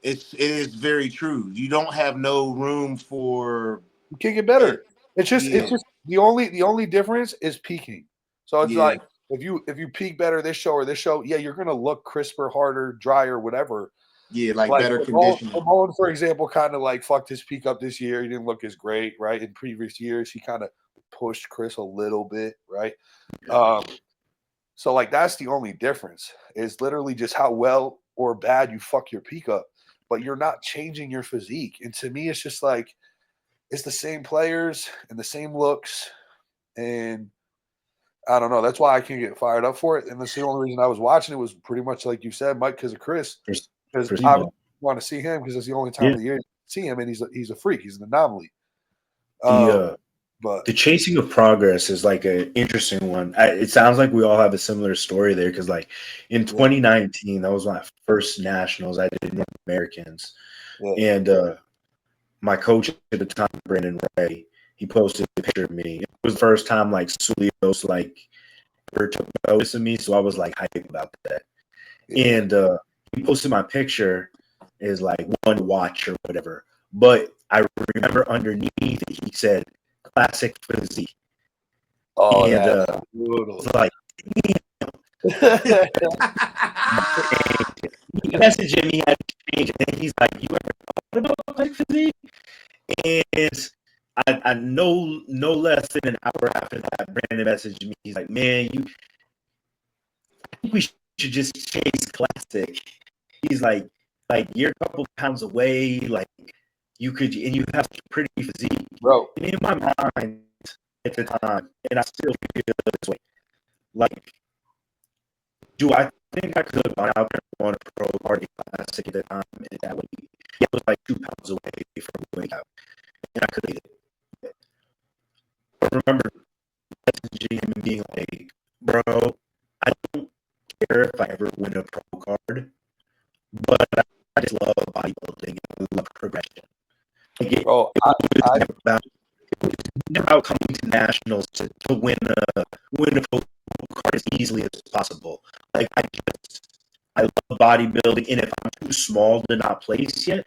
S4: it is very true. You don't have no room for.
S5: You can't get better. It's just the only difference is peaking. So it's like if you peak better this show or this show, you're going to look crisper, harder, drier, whatever.
S4: Yeah, like better conditioning.
S5: Ramon, for example, kind of like fucked his peak up this year. He didn't look as great, right? In previous years, he kind of pushed Chris a little bit, right? So like that's the only difference is literally just how well or bad you fuck your peak up, but you're not changing your physique. And to me, it's just like it's the same players and the same looks, and I don't know. That's why I can't get fired up for it. And that's the only reason I was watching it was pretty much like you said, Mike, because of Chris. Because I want to see him because it's the only time of the year you see him, and he's a freak. He's an anomaly.
S2: But the chasing of progress is like an interesting one. It sounds like we all have a similar story there because, like, in 2019, that was my first nationals. I did North Americans, and my coach at the time, Brandon Ray, he posted a picture of me. It was the first time like Sulios like ever took notice of me, so I was like hyped about that. And he posted my picture as like one watch or whatever. But I remember underneath it, he said classic physique.
S5: Oh,
S2: and
S5: brutal.
S2: It's like, he messaged me, had to change, and he's like, you ever thought about classic physique? And I know no less than an hour after that, Brandon messaged me. He's like, man, I think we should just chase classic. He's like you're a couple pounds away, like you could, and you have a pretty physique,
S5: bro.
S2: And in my mind at the time, and I still feel this way. Like, do I think I could have gone out there and won a pro party classic at the time? And that would be, it was like 2 pounds away from winning out, and I could have made it. I remember messaging him and being like, bro, I don't care if I ever win a pro card, but I just love bodybuilding and I love progression. Like it was about coming to nationals to win a pro card as easily as possible. Like I love bodybuilding, and if I'm too small to not place yet,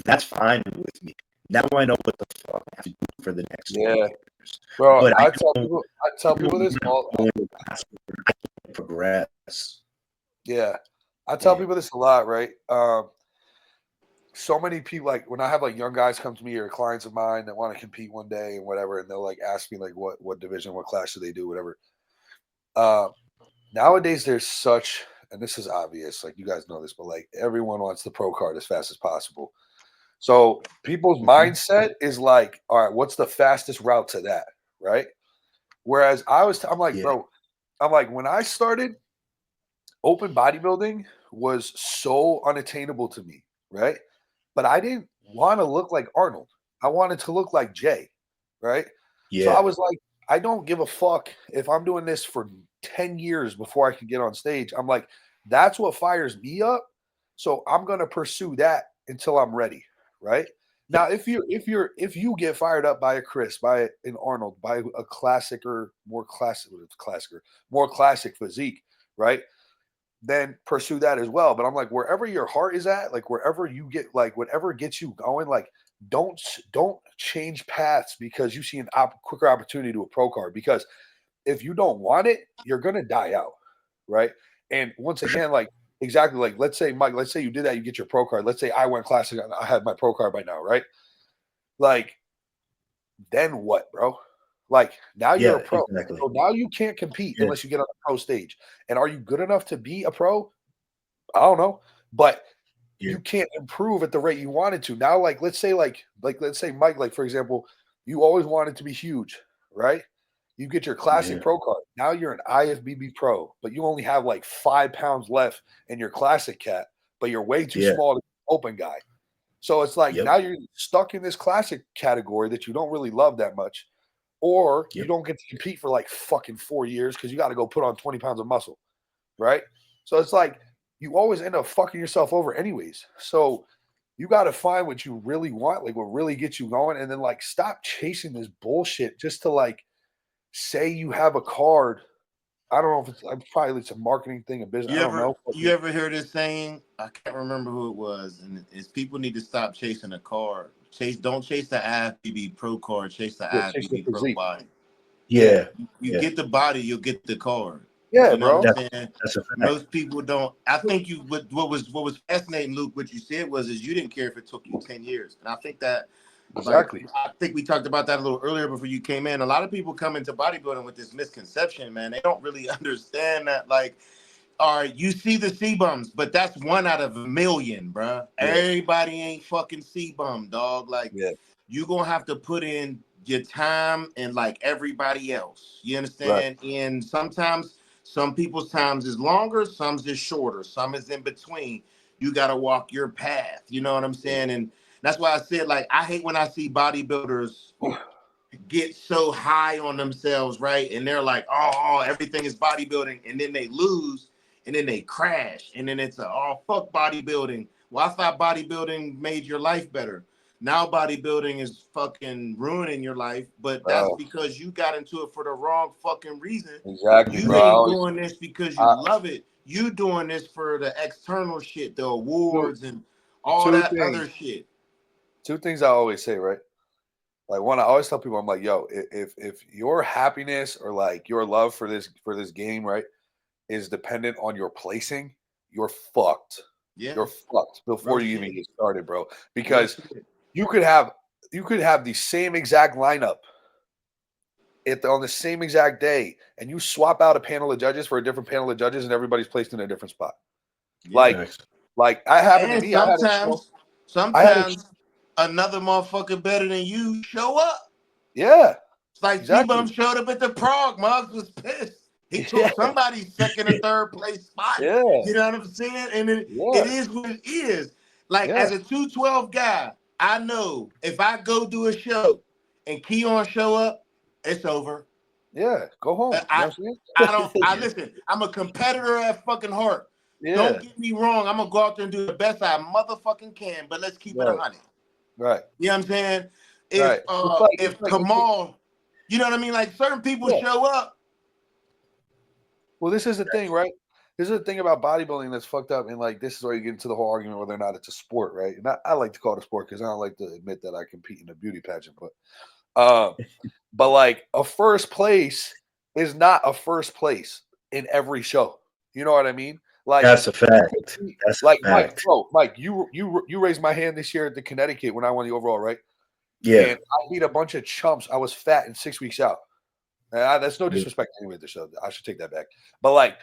S2: that's fine with me. Now I know what the fuck I have to do for the next years.
S5: Bro,
S2: but
S5: I tell people this all.
S2: I can't progress.
S5: Yeah, I tell people this a lot, right? so many people, like when I have like young guys come to me or clients of mine that want to compete one day and whatever, and they'll like ask me like what division, what class do they do, whatever. Nowadays there's such, and this is obvious, like you guys know this, but like everyone wants the pro card as fast as possible. So people's mindset is like, all right, what's the fastest route to that, right? Whereas I'm like, bro, I'm like, when I started, open bodybuilding was so unattainable to me, right? But I didn't want to look like Arnold. I wanted to look like Jay, right? So I was like, I don't give a fuck if I'm doing this for 10 years before I can get on stage. I'm like, that's what fires me up. So I'm gonna pursue that until I'm ready, right? Now, if you get fired up by a Chris, by an Arnold, by a classic or more classic physique, right? Then pursue that as well. But I'm like, wherever your heart is at, like wherever you get, like whatever gets you going, like don't change paths because you see an quicker opportunity to a pro card. Because if you don't want it, you're gonna die out, right? And once again, like exactly, like let's say Mike, let's say you did that, you get your pro card. Let's say I went classic, and I had my pro card by now, right? Like, then what, bro? Like now you're a pro.
S2: Exactly.
S5: So now you can't compete unless you get on the pro stage. And are you good enough to be a pro? I don't know. But you can't improve at the rate you wanted to. Now, like let's say Mike, like for example, you always wanted to be huge, right? You get your classic pro card. Now you're an IFBB pro, but you only have like 5 pounds left in your classic cat, but you're way too small to be an open guy. So it's like now you're stuck in this classic category that you don't really love that much. Or you don't get to compete for like fucking 4 years because you got to go put on 20 pounds of muscle, right? So it's like you always end up fucking yourself over anyways. So you got to find what you really want, like what really gets you going, and then like stop chasing this bullshit just to like say you have a card. I don't know if it's probably it's a marketing thing, a business. I don't know.
S4: You ever hear this saying? I can't remember who it was, and it's people need to stop chasing a card. Don't chase the IFBB pro card. Chase the IFBB pro body. You get the body, you'll get the card.
S5: Yeah,
S4: you know
S5: bro.
S4: what I'm saying? Most people don't. I think what was fascinating, Luke, what you said is you didn't care if it took you 10 years, and I think that.
S5: Exactly.
S4: Like, I think we talked about that a little earlier before you came in. A lot of people come into bodybuilding with this misconception, man. They don't really understand that, like, all right, you see the C-bums, but that's 1 out of a million, bro. Yeah. Everybody ain't fucking C-bum, dog. Like, you're going to have to put in your time and, like, everybody else. You understand? Right. And sometimes some people's times is longer, some's is shorter, some is in between. You got to walk your path. You know what I'm saying? And that's why I said, like, I hate when I see bodybuilders get so high on themselves, right? And they're like, oh, everything is bodybuilding. And then they lose and then they crash. And then it's fuck bodybuilding. Well, I thought bodybuilding made your life better. Now bodybuilding is fucking ruining your life. But that's because you got into it for the wrong fucking reason.
S5: Exactly,
S4: you ain't doing this because you love it. You doing this for the external shit, the awards and all that other shit.
S5: 2 things I always say, right? Like one, I always tell people, I'm like, yo, if your happiness or like your love for this game, right, is dependent on your placing, you're fucked. Yeah. You're fucked before you even get started, bro. Because you could have the same exact lineup on the same exact day, and you swap out a panel of judges for a different panel of judges, and everybody's placed in a different spot. Yeah. Like I happened to me.
S4: Sometimes another motherfucker better than you show up.
S5: Yeah.
S4: It's like T-Bum showed up at the Prague. Muggs was pissed. He took somebody's second or third place spot.
S5: Yeah.
S4: You know what I'm saying? And it is what it is. Like as a 212 guy, I know if I go do a show and Keon show up, it's over.
S5: Yeah, go home.
S4: I listen, I'm a competitor at fucking heart. Yeah. Don't get me wrong. I'm gonna go out there and do the best I motherfucking can, but let's keep it 100.
S5: Right.
S4: You know what I'm saying? If Kamal, you know what I mean? Like certain people show up.
S5: Well, this is the thing, right? This is the thing about bodybuilding that's fucked up, and like this is where you get into the whole argument whether or not it's a sport, right? And I like to call it a sport because I don't like to admit that I compete in a beauty pageant, but like a first place is not a first place in every show. You know what I mean? Like
S2: that's a fact. That's
S5: like
S2: a fact.
S5: Mike, you raised my hand this year at the Connecticut when I won the overall, right?
S2: Yeah.
S5: And I beat a bunch of chumps. I was fat and 6 weeks out. That's no disrespect anyway. So I should take that back. But like,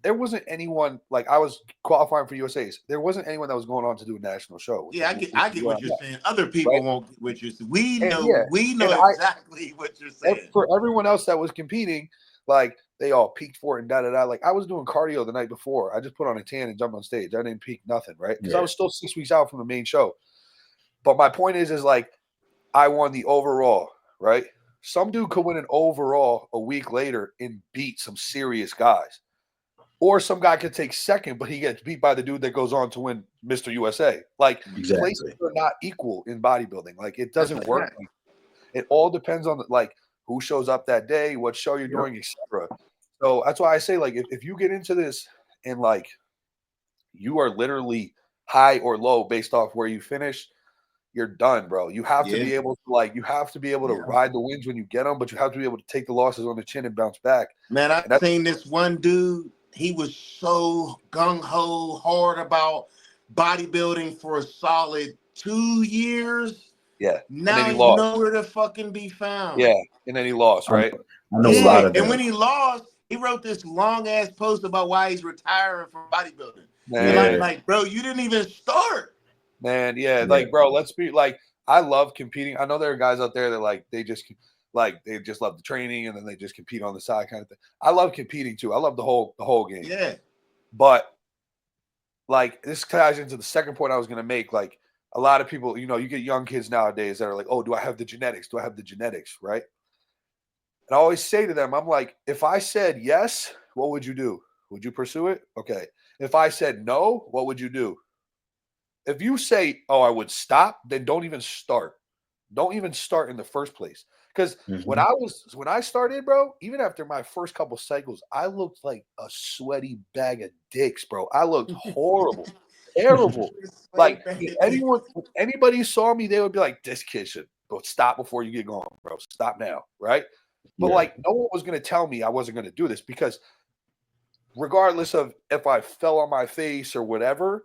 S5: there wasn't anyone like I was qualifying for USA's. There wasn't anyone that was going on to do a national show.
S4: Yeah, I get what you're saying. Other people
S5: right?
S4: won't get what you're saying. We
S5: And
S4: know
S5: and
S4: exactly what you're saying.
S5: for everyone else that was competing, like they all peaked for it and da. Like I was doing cardio the night before. I just put on a tan and jumped on stage. I didn't peak nothing, right? Because I was still 6 weeks out from the main show. But my point is like I won the overall, right? Some dude could win an overall a week later and beat some serious guys. Or some guy could take second, but he gets beat by the dude that goes on to win Mr. USA. Like places are not equal in bodybuilding. Like it doesn't work. Like, it all depends on like who shows up that day, what show you're doing, etc. So that's why I say like if you get into this and like you are literally high or low based off where you finish, you're done, bro. You have to be able to ride the wins when you get them, but you have to be able to take the losses on the chin and bounce back.
S4: Man, I've seen this one dude. He was so gung-ho hard about bodybuilding for a solid 2 years.
S5: Yeah.
S4: Now he's nowhere to fucking be found.
S5: Yeah. And then he lost, right?
S2: I know a lot of them.
S4: And when he lost, he wrote this long-ass post about why he's retiring from bodybuilding.
S5: Man.
S4: And I'm like, bro, you didn't even start.
S5: Man, like, bro, let's be like, I love competing. I know there are guys out there that like they just love the training and then they just compete on the side kind of thing. I love competing too. I love the whole game.
S4: Yeah.
S5: But like this ties into the second point I was gonna make. Like a lot of people, you get young kids nowadays that are like, oh, do I have the genetics? Do I have the genetics? Right. And I always say to them, I'm like, if I said yes, what would you do? Would you pursue it? Okay. If I said no, what would you do? If you say, oh, I would stop, then don't even start. Don't even start in the first place. Because when I started, bro, even after my first couple cycles, I looked like a sweaty bag of dicks, bro. I looked horrible, terrible. Like if anybody saw me, they would be like, this kid should stop before you get going, bro. Stop now, right? But like no one was gonna tell me I wasn't gonna do this because regardless of if I fell on my face or whatever,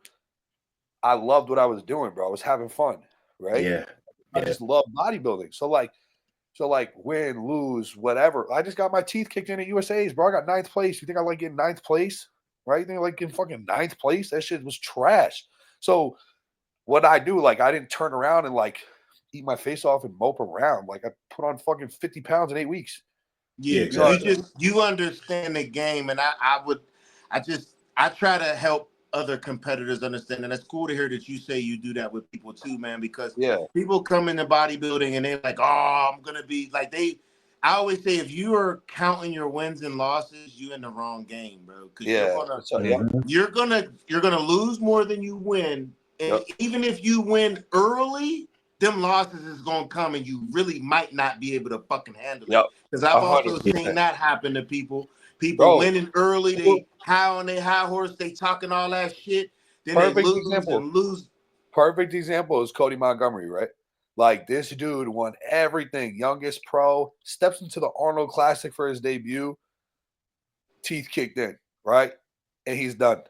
S5: I loved what I was doing, bro. I was having fun, right?
S2: Yeah.
S5: I just love bodybuilding. So like win, lose, whatever. I just got my teeth kicked in at USA's, bro. I got 9th place. You think I like getting 9th place? Right? You think I like getting fucking 9th place? That shit was trash. So what I do, like I didn't turn around and like eat my face off and mope around. Like I put on fucking 50 pounds in 8 weeks.
S4: Yeah, exactly. You understand the game, and I try to help other competitors understand, and it's cool to hear that you say you do that with people too, man. Because people come into bodybuilding and they're like, "Oh, I'm gonna be like they." I always say, if you are counting your wins and losses, you in the wrong game, bro. Because you're gonna lose more than you win, and even if you win early, them losses is gonna come, and you really might not be able to fucking handle it. Because I've also seen that happen to people. People winning early, they high on their high horse, they talking all that shit. Then they lose.
S5: Perfect example is Cody Montgomery, right? Like this dude won everything. Youngest pro, steps into the Arnold Classic for his debut. Teeth kicked in, right? And he's done.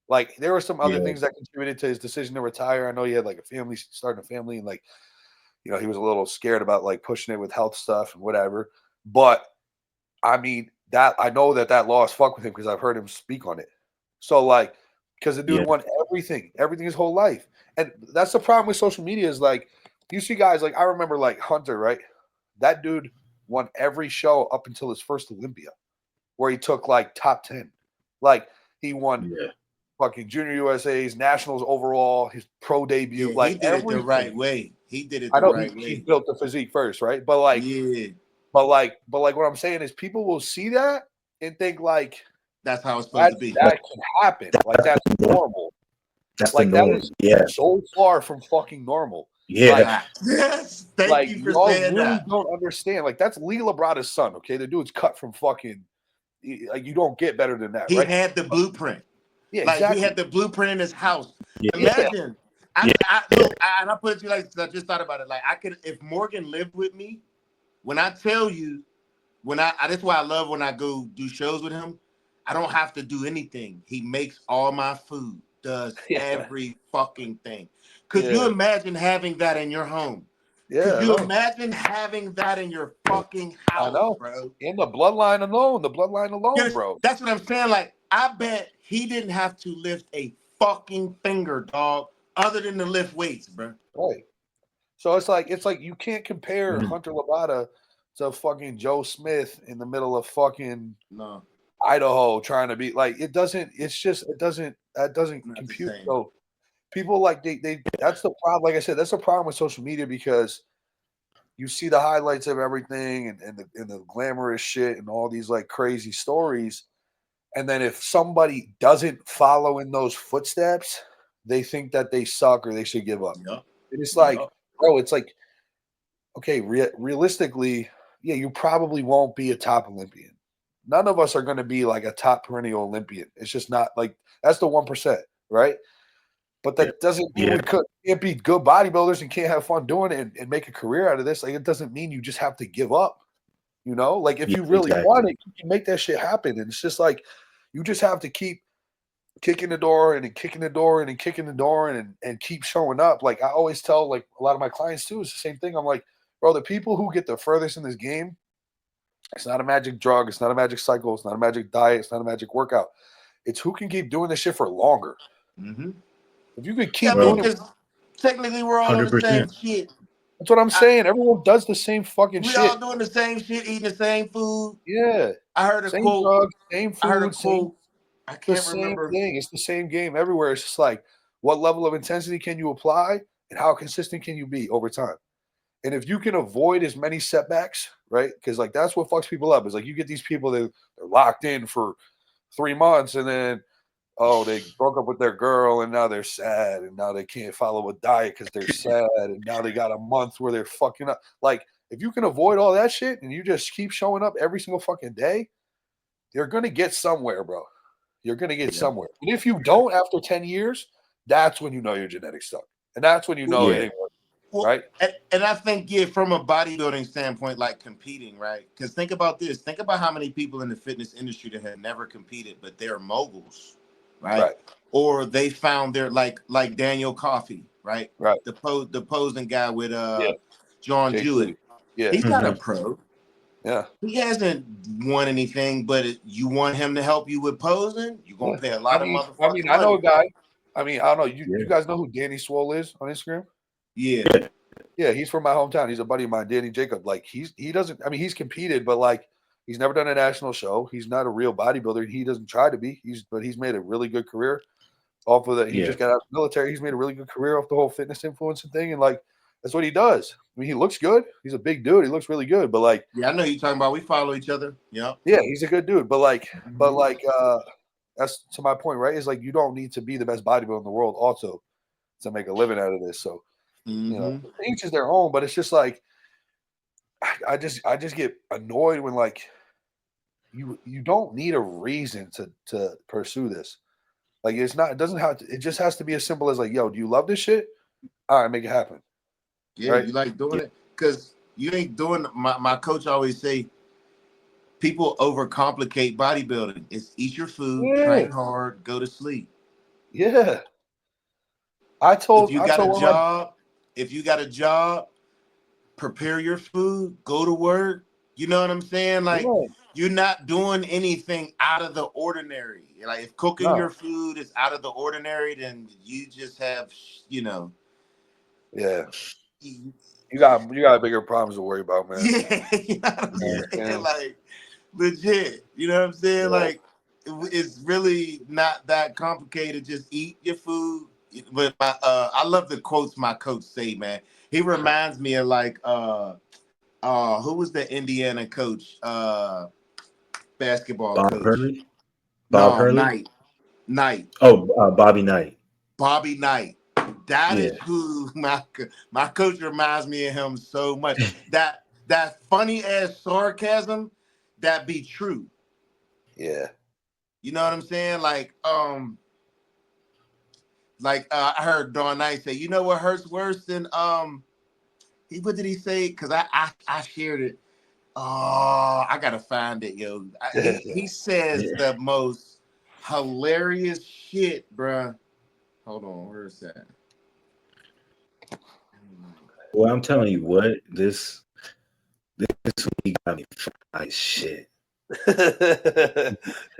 S5: Like there were some other things that contributed to his decision to retire. I know he had like a family, starting a family, and like, he was a little scared about like pushing it with health stuff and whatever. But I mean, that I know that loss fucked with him because I've heard him speak on it. So like, because the dude won everything his whole life. And that's the problem with social media is like, you see guys like, I remember like Hunter, right? That dude won every show up until his first Olympia where he took like top 10. Like he won fucking Junior USA's, Nationals overall, his pro debut. Like
S4: he did it the right way. He did it the right way.
S5: He built the physique first, right? But like, But what I'm saying is people will see that and think like
S4: that's how it's supposed to be.
S5: That can happen. Like that's normal.
S2: That's
S5: like
S2: the norm.
S5: That is so far from fucking normal.
S2: Yeah.
S4: Thank you for saying
S5: really
S4: that.
S5: Don't understand. Like that's Lee Labrada's son. Okay, the dude's cut from fucking. Like you don't get better than that.
S4: He
S5: right?
S4: had the blueprint.
S5: Yeah,
S4: like
S5: exactly.
S4: He had the blueprint in his house.
S2: Yeah.
S4: Imagine. I put it to you like I just thought about it. Like I could, if Morgan lived with me. When I tell you, that's why I love when I go do shows with him. I don't have to do anything. He makes all my food, does every fucking thing. Could you imagine having that in your home?
S5: Yeah,
S4: Could you imagine having that in your fucking
S5: I
S4: house,
S5: know,
S4: bro?
S5: In the bloodline alone, bro.
S4: That's what I'm saying. Like, I bet he didn't have to lift a fucking finger, dog, other than to lift weights, bro.
S5: Right. So it's like you can't compare Hunter Labata to fucking Joe Smith in the middle of fucking Idaho trying to be like it doesn't. It's just it doesn't compute. So people like they that's the problem. Like I said, that's the problem with social media because you see the highlights of everything and the glamorous shit and all these like crazy stories. And then if somebody doesn't follow in those footsteps, they think that they suck or they should give up.
S4: Yep.
S5: And it's like, bro, it's like, okay, realistically, yeah, you probably won't be a top Olympian. None of us are going to be like a top perennial Olympian. It's just not like that's the 1%, right? But that doesn't mean we can't be good bodybuilders and can't have fun doing it and make a career out of this. Like it doesn't mean you just have to give up. You know, like if you really want it, you can make that shit happen. And it's just like you just have to keep kicking the door and then kicking the door and then kicking the door and keep showing up. Like I always tell like a lot of my clients too, it's the same thing. I'm like, bro, the people who get the furthest in this game, it's not a magic drug, it's not a magic cycle, it's not a magic diet, it's not a magic workout. It's who can keep doing this shit for longer.
S4: Mm-hmm.
S5: If you could keep doing it,
S4: technically we're all 100%. On the same shit.
S5: That's what I'm saying. Everyone does the same fucking shit.
S4: We all doing the same shit, eating the same food.
S5: Yeah.
S4: I heard a
S5: same
S4: quote.
S5: Drugs, same food,
S4: I heard a quote. I can't remember.
S5: Same thing. It's the same game everywhere. It's just like what level of intensity can you apply and how consistent can you be over time? And if you can avoid as many setbacks, right? Because like that's what fucks people up. Is like you get these people that they're locked in for 3 months and then they broke up with their girl and now they're sad and now they can't follow a diet because they're sad and now they got a month where they're fucking up. Like if you can avoid all that shit and you just keep showing up every single fucking day, you're gonna get somewhere, bro. You're gonna get somewhere. And if you don't after 10 years, that's when you know your genetics suck. And that's when you know it ain't working, right?
S4: And I think, from a bodybuilding standpoint, like competing, right? Because think about this. Think about how many people in the fitness industry that have never competed, but they're moguls, right? Or they found their like Daniel Coffey, right?
S5: Right.
S4: The posing guy with John Jewett.
S5: Yeah.
S4: He's not a pro.
S5: Yeah.
S4: He hasn't won anything, but you want him to help you with posing, you're gonna pay a lot of motherfucking money.
S5: I know a guy. I mean, I don't know. You guys know who Danny Swole is on Instagram?
S4: Yeah.
S5: Yeah, he's from my hometown. He's a buddy of mine, Danny Jacob. Like he doesn't, I mean, he's competed, but like he's never done a national show. He's not a real bodybuilder. He doesn't try to be. But he's made a really good career off of that. He just got out of the military. He's made a really good career off the whole fitness influencer thing. And like that's what he does. I mean, he looks good. He's a big dude. He looks really good. But like,
S4: I know you're talking about. We follow each other. Yeah.
S5: Yeah, he's a good dude. But like, that's to my point, right? Is like you don't need to be the best bodybuilder in the world also to make a living out of this. So you know, each is their own. But it's just like I just get annoyed when like you don't need a reason to pursue this. Like it just has to be as simple as like, yo, do you love this shit? All right, make it happen.
S4: Yeah, right? You like doing it because you ain't doing. My coach always say, people overcomplicate bodybuilding. It's eat your food, train hard, go to sleep.
S5: Yeah, if
S4: you got a job, prepare your food, go to work. You know what I'm saying? Like you're not doing anything out of the ordinary. Like if cooking your food is out of the ordinary, then you just have,
S5: Yeah. You got bigger problems to worry about, man.
S4: Yeah, you know what I'm saying? Like legit. You know what I'm saying? Yeah. Like it's really not that complicated. Just eat your food. But I love the quotes my coach say, man. He reminds me of like who was the Indiana coach? Basketball
S2: Bob
S4: coach.
S2: Hurley? Bob Hurley?
S4: Knight.
S2: Oh, Bobby Knight.
S4: Bobby Knight. That is who my coach reminds me of him so much. that funny ass sarcasm that be true.
S5: Yeah.
S4: You know what I'm saying? Like I heard Dawn Knight say, you know what hurts worse than what did he say? Because I shared it. Oh, I gotta find it, yo. He says the most hilarious shit, bruh. Hold on, where is that?
S2: Well, I'm telling you what, this week got me like shit.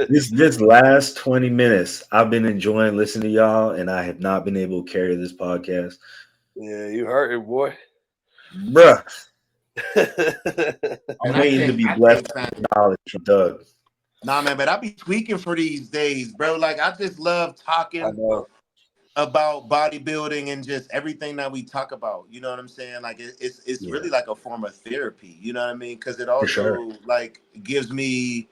S2: This last 20 minutes, I've been enjoying listening to y'all, and I have not been able to carry this podcast.
S5: Yeah, you hurt it, boy.
S2: Bruh. I'm
S4: And
S2: waiting to be blessed with knowledge from Doug.
S4: Nah, man, but I be tweaking for these days, bro. Like, I just love talking about bodybuilding and just everything that we talk about. You know what I'm saying? Like, it's really like a form of therapy. You know what I mean? Because it also like gives me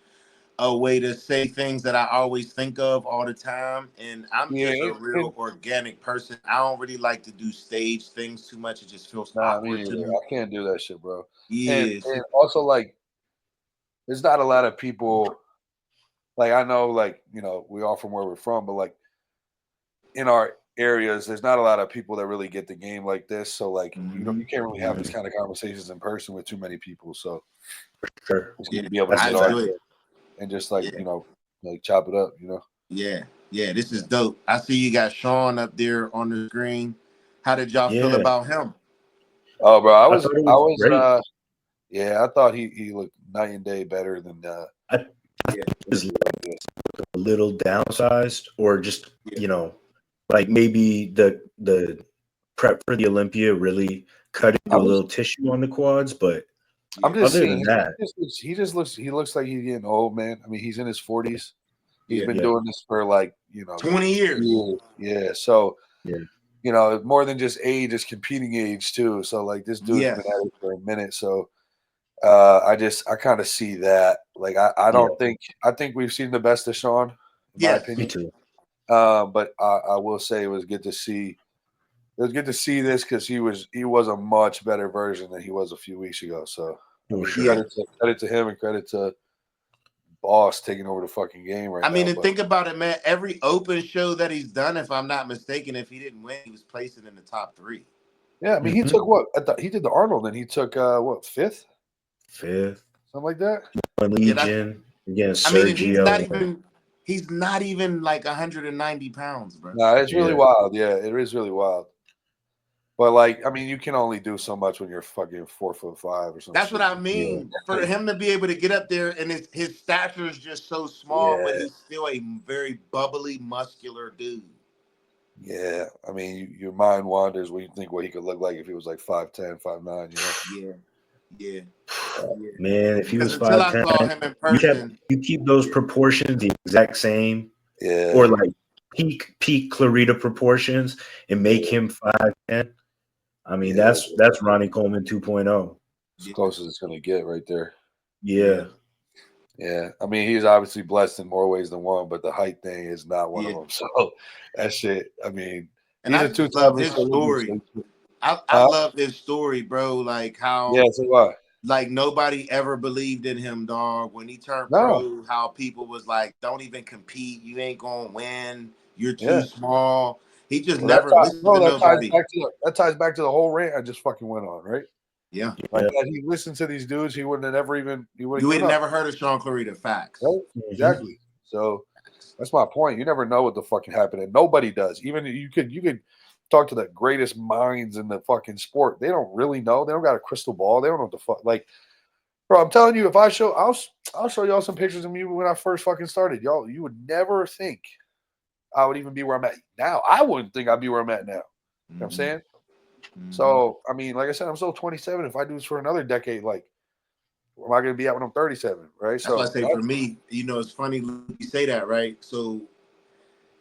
S4: a way to say things that I always think of all the time. And I'm just a real organic person. I don't really like to do stage things too much. It just feels awkward to me.
S5: I can't do that shit, bro.
S4: Yes.
S5: And also, like, there's not a lot of people. Like, I know, like, you know, we all from where we're from, but like in our areas, there's not a lot of people that really get the game like this. So, like, you can't really have these kind of conversations in person with too many people. So,
S2: for sure,
S5: it's going to be able to get on it and just like you know, like chop it up. You know.
S4: Yeah. This is dope. I see you got Sean up there on the screen. How did y'all feel about him?
S5: Oh, bro, I was
S2: great.
S5: I thought he looked night and day better than
S2: I was like a little downsized, or just you know, like maybe the prep for the Olympia really cut into a little tissue on the quads, but
S5: I'm just
S2: other
S5: saying
S2: than that,
S5: he looks like he's getting old, man. I mean, he's in his 40s. He's been doing this for like
S4: 20 years.
S5: Yeah, so you know, more than just age, it's competing age too. So like this dude's been at it for a minute. So I kind of see that. Like I don't think we've seen the best of Sean, in my opinion.
S2: Me too.
S5: But I will say it was good to see. It was good to see this because he was a much better version than he was a few weeks ago. So credit to him and credit to Boss taking over the fucking game right now.
S4: I mean, and think about it, man. Every open show that he's done, if I'm not mistaken, if he didn't win, he was placing in the top 3.
S5: Yeah, I mean, he took what? He did the Arnold, and he took what, fifth,
S2: something
S5: like that.
S2: Legion against
S4: Sergio. I mean, he's not even like 190 pounds, bro.
S5: No, it's really wild. Yeah, it is really wild. But like, I mean, you can only do so much when you're fucking 4'5" or something.
S4: That's what I mean. For him to be able to get up there, and his stature is just so small, but he's still a very bubbly, muscular dude.
S5: Yeah, I mean, your mind wanders when you think what he could look like if he was like 5'10", 5'9", you know?
S4: Yeah.
S2: Man, if he was 5'10", you keep those proportions the exact same, or like peak Clarita proportions, and make him 5'10". I mean, that's Ronnie Coleman 2.0.
S5: As close as it's gonna get right there.
S2: Yeah.
S5: I mean, he's obviously blessed in more ways than one, but the height thing is not one of them. So that shit, I mean,
S4: and I just love his story. I love his story, bro. Like how like nobody ever believed in him, dog. When he turned pro, how people was like, "Don't even compete. You ain't gonna win. You're too small." He just never listened to nobody.
S5: That ties back to the whole rant I just fucking went on, right?
S4: Yeah.
S5: Like that he listened to these dudes, he wouldn't have never even
S4: you would have never heard of Sean Clarita. Facts.
S5: Right? Exactly. So that's my point. You never know what the fucking happened, and nobody does. Even you could talk to the greatest minds in the fucking sport. They don't really know. They don't got a crystal ball. They don't know what the fuck. Like, bro, I'm telling you, if I'll show y'all some pictures of me when I first fucking started. Y'all, you would never think I would even be where I'm at now. I wouldn't think I'd be where I'm at now. You know what I'm saying? So, I mean, like I said, I'm still 27. If I do this for another decade, like, where am I going to be at when I'm 37, right?
S4: That's why I say for me, it's funny you say that, right? So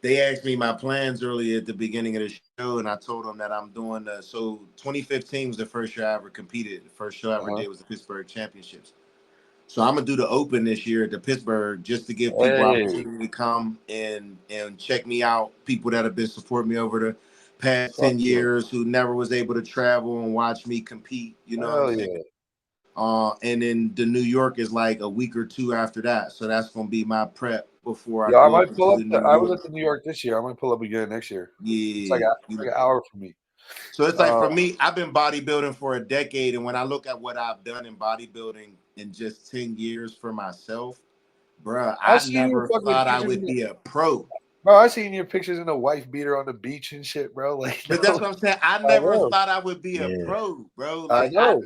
S4: they asked me my plans earlier at the beginning of the show, and I told them that I'm doing so 2015 was the first year I ever competed. The first show I ever did was the Pittsburgh Championships. So I'm gonna do the Open this year at the Pittsburgh just to give people opportunity to come and check me out. People that have been supporting me over the past 10 years who never was able to travel and watch me compete. You know what I'm saying? And then the New York is like a week or two after that. So that's gonna be my prep before I
S5: might pull up. I was at the New York this year. I might pull up again next year.
S4: Yeah,
S5: it's like an hour for me.
S4: So it's like for me, I've been bodybuilding for a decade, and when I look at what I've done in bodybuilding in just 10 years for myself, bruh,
S5: I
S4: I
S5: seen your
S4: never
S5: fucking
S4: thought I
S5: pictures.
S4: would be a pro.
S5: Bro, I seen your pictures in a wife beater on the beach and shit, bro. Like,
S4: But that's what I'm saying. I
S5: I
S4: never
S5: know.
S4: thought I would be a
S2: Yeah.
S4: pro, bro.
S5: I
S4: Like
S5: know.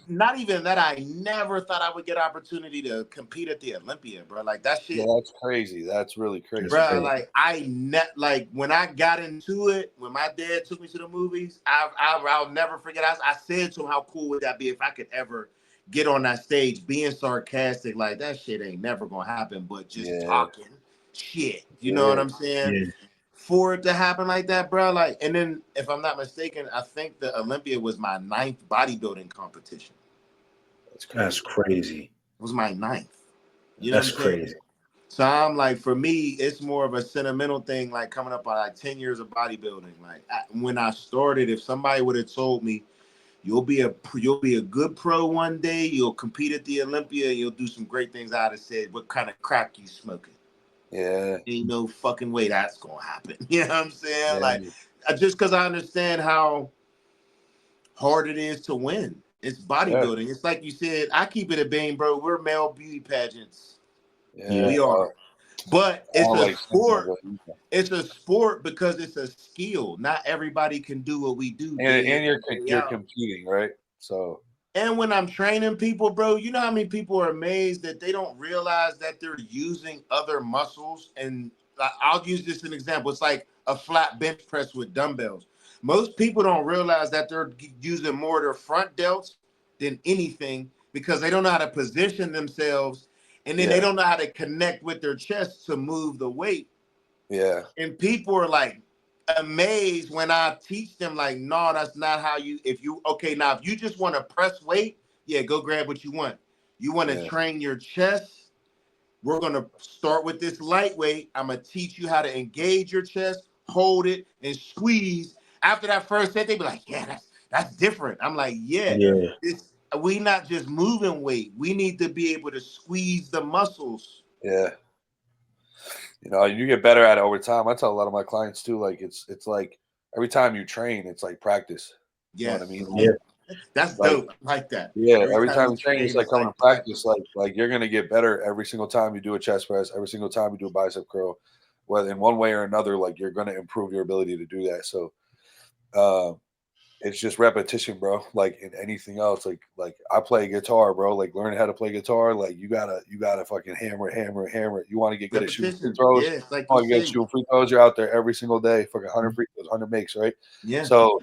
S4: not even that. I never thought I would get opportunity to compete at the Olympia, bro. Like that
S5: Yeah,
S4: shit,
S5: that's crazy. That's really crazy.
S4: bro. Like like when I got into it, when my dad took me to the movies, I'll never forget. I said to him, how cool would that be if I could ever get on that stage, being sarcastic, like that shit ain't never gonna happen, but just
S5: Yeah.
S4: talking shit. You know what I'm saying?
S2: Yeah.
S4: For it to happen like that, bro. Like, and then if I'm not mistaken, I think the Olympia was my 9th bodybuilding competition.
S2: That's crazy.
S4: It was my 9th. You know
S2: That's
S4: what I'm saying?
S2: crazy.
S4: So I'm like, for me, it's more of a sentimental thing, like coming up on like 10 years of bodybuilding. Like when I started, if somebody would have told me you'll be a good pro one day, you'll compete at the Olympia, you'll do some great things, I'd have said, what kind of crack you smoking?
S5: Yeah.
S4: Ain't no fucking way that's gonna happen. You know what I'm saying?
S5: Yeah.
S4: Like, just because I understand how hard it is to win. It's bodybuilding. It's like you said, I keep it a bean, bro. We're male beauty pageants.
S5: Yeah.
S4: We are. But it's a
S5: like
S4: sport. It's a sport because it's a skill. Not everybody can do what we do.
S5: and you're competing, right? So.
S4: And when I'm training people, bro, you know how many people are amazed that they don't realize that they're using other muscles. And I'll use this as an example. It's like a flat bench press with dumbbells. Most people don't realize that they're using more of their front delts than anything because they don't know how to position themselves. And then they don't know how to connect with their chest to move the weight.
S5: Yeah.
S4: And people are like amazed when I teach them, like, no, that's not how you, if you just want to press weight, yeah, go grab what you want. You want to train your chest, we're going to start with this lightweight. I'm going to teach you how to engage your chest, hold it, and squeeze. After that first set, they be like, yeah, that's different. I'm like, we not just moving weight. We need to be able to squeeze the muscles.
S5: Yeah. You know, you get better at it over time. I tell a lot of my clients too, like it's like every time you train, it's like practice. You know what I mean?
S4: Yeah. That's dope. I like that.
S5: Yeah, every time you train, it's like coming to practice. Like you're gonna get better every single time you do a chest press, every single time you do a bicep curl, whether in one way or another, like you're gonna improve your ability to do that. So it's just repetition, bro. Like in anything else, like I play guitar, bro. Like learning how to play guitar, like you gotta fucking hammer. You want to get good at shooting free throws.
S4: Yeah, it's like
S5: you want to get shooting free throws. You're out there every single day, fucking 100 free throws, 100 makes, right?
S4: Yeah.
S5: So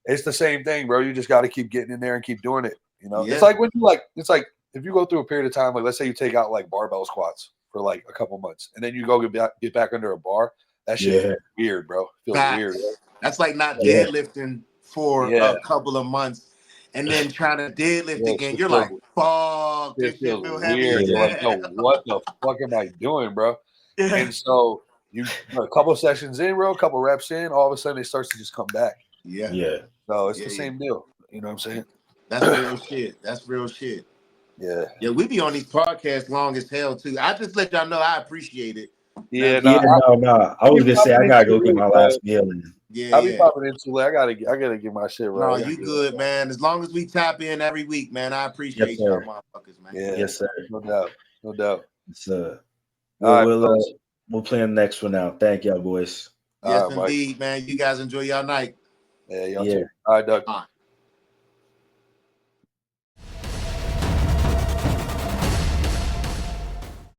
S5: it's the same thing, bro. You just got to keep getting in there and keep doing it. You know, it's like when you it's like if you go through a period of time, like let's say you take out like barbell squats for like a couple months, and then you go get back under a bar. That shit feels weird, bro. Feels weird. Right?
S4: That's like not deadlifting for a couple of months and then trying to deadlift again. You're like, fuck, this shit feels heavy.
S5: You're like, yo, what the fuck am I doing, bro? And so you a couple sessions in, bro, a couple reps in, all of a sudden it starts to just come back.
S2: Yeah.
S5: So it's the same deal. You know what I'm saying?
S4: That's real shit. That's real shit.
S5: Yeah.
S4: Yeah, we be on these podcasts long as hell too. I just let y'all know I appreciate it.
S5: Yeah,
S2: no. I was gonna say I gotta go get my last meal in.
S5: I'll be popping into it. I gotta get my shit right.
S4: No, you good, man. As long as we tap in every week, man. I appreciate y'all motherfuckers, man.
S5: Yeah.
S2: Yes, sir.
S5: No doubt.
S2: So
S5: we'll
S2: play the next one out. Thank y'all, boys.
S4: Yes, indeed, man. You guys enjoy y'all night.
S5: Yeah, y'all too. All right, Doug.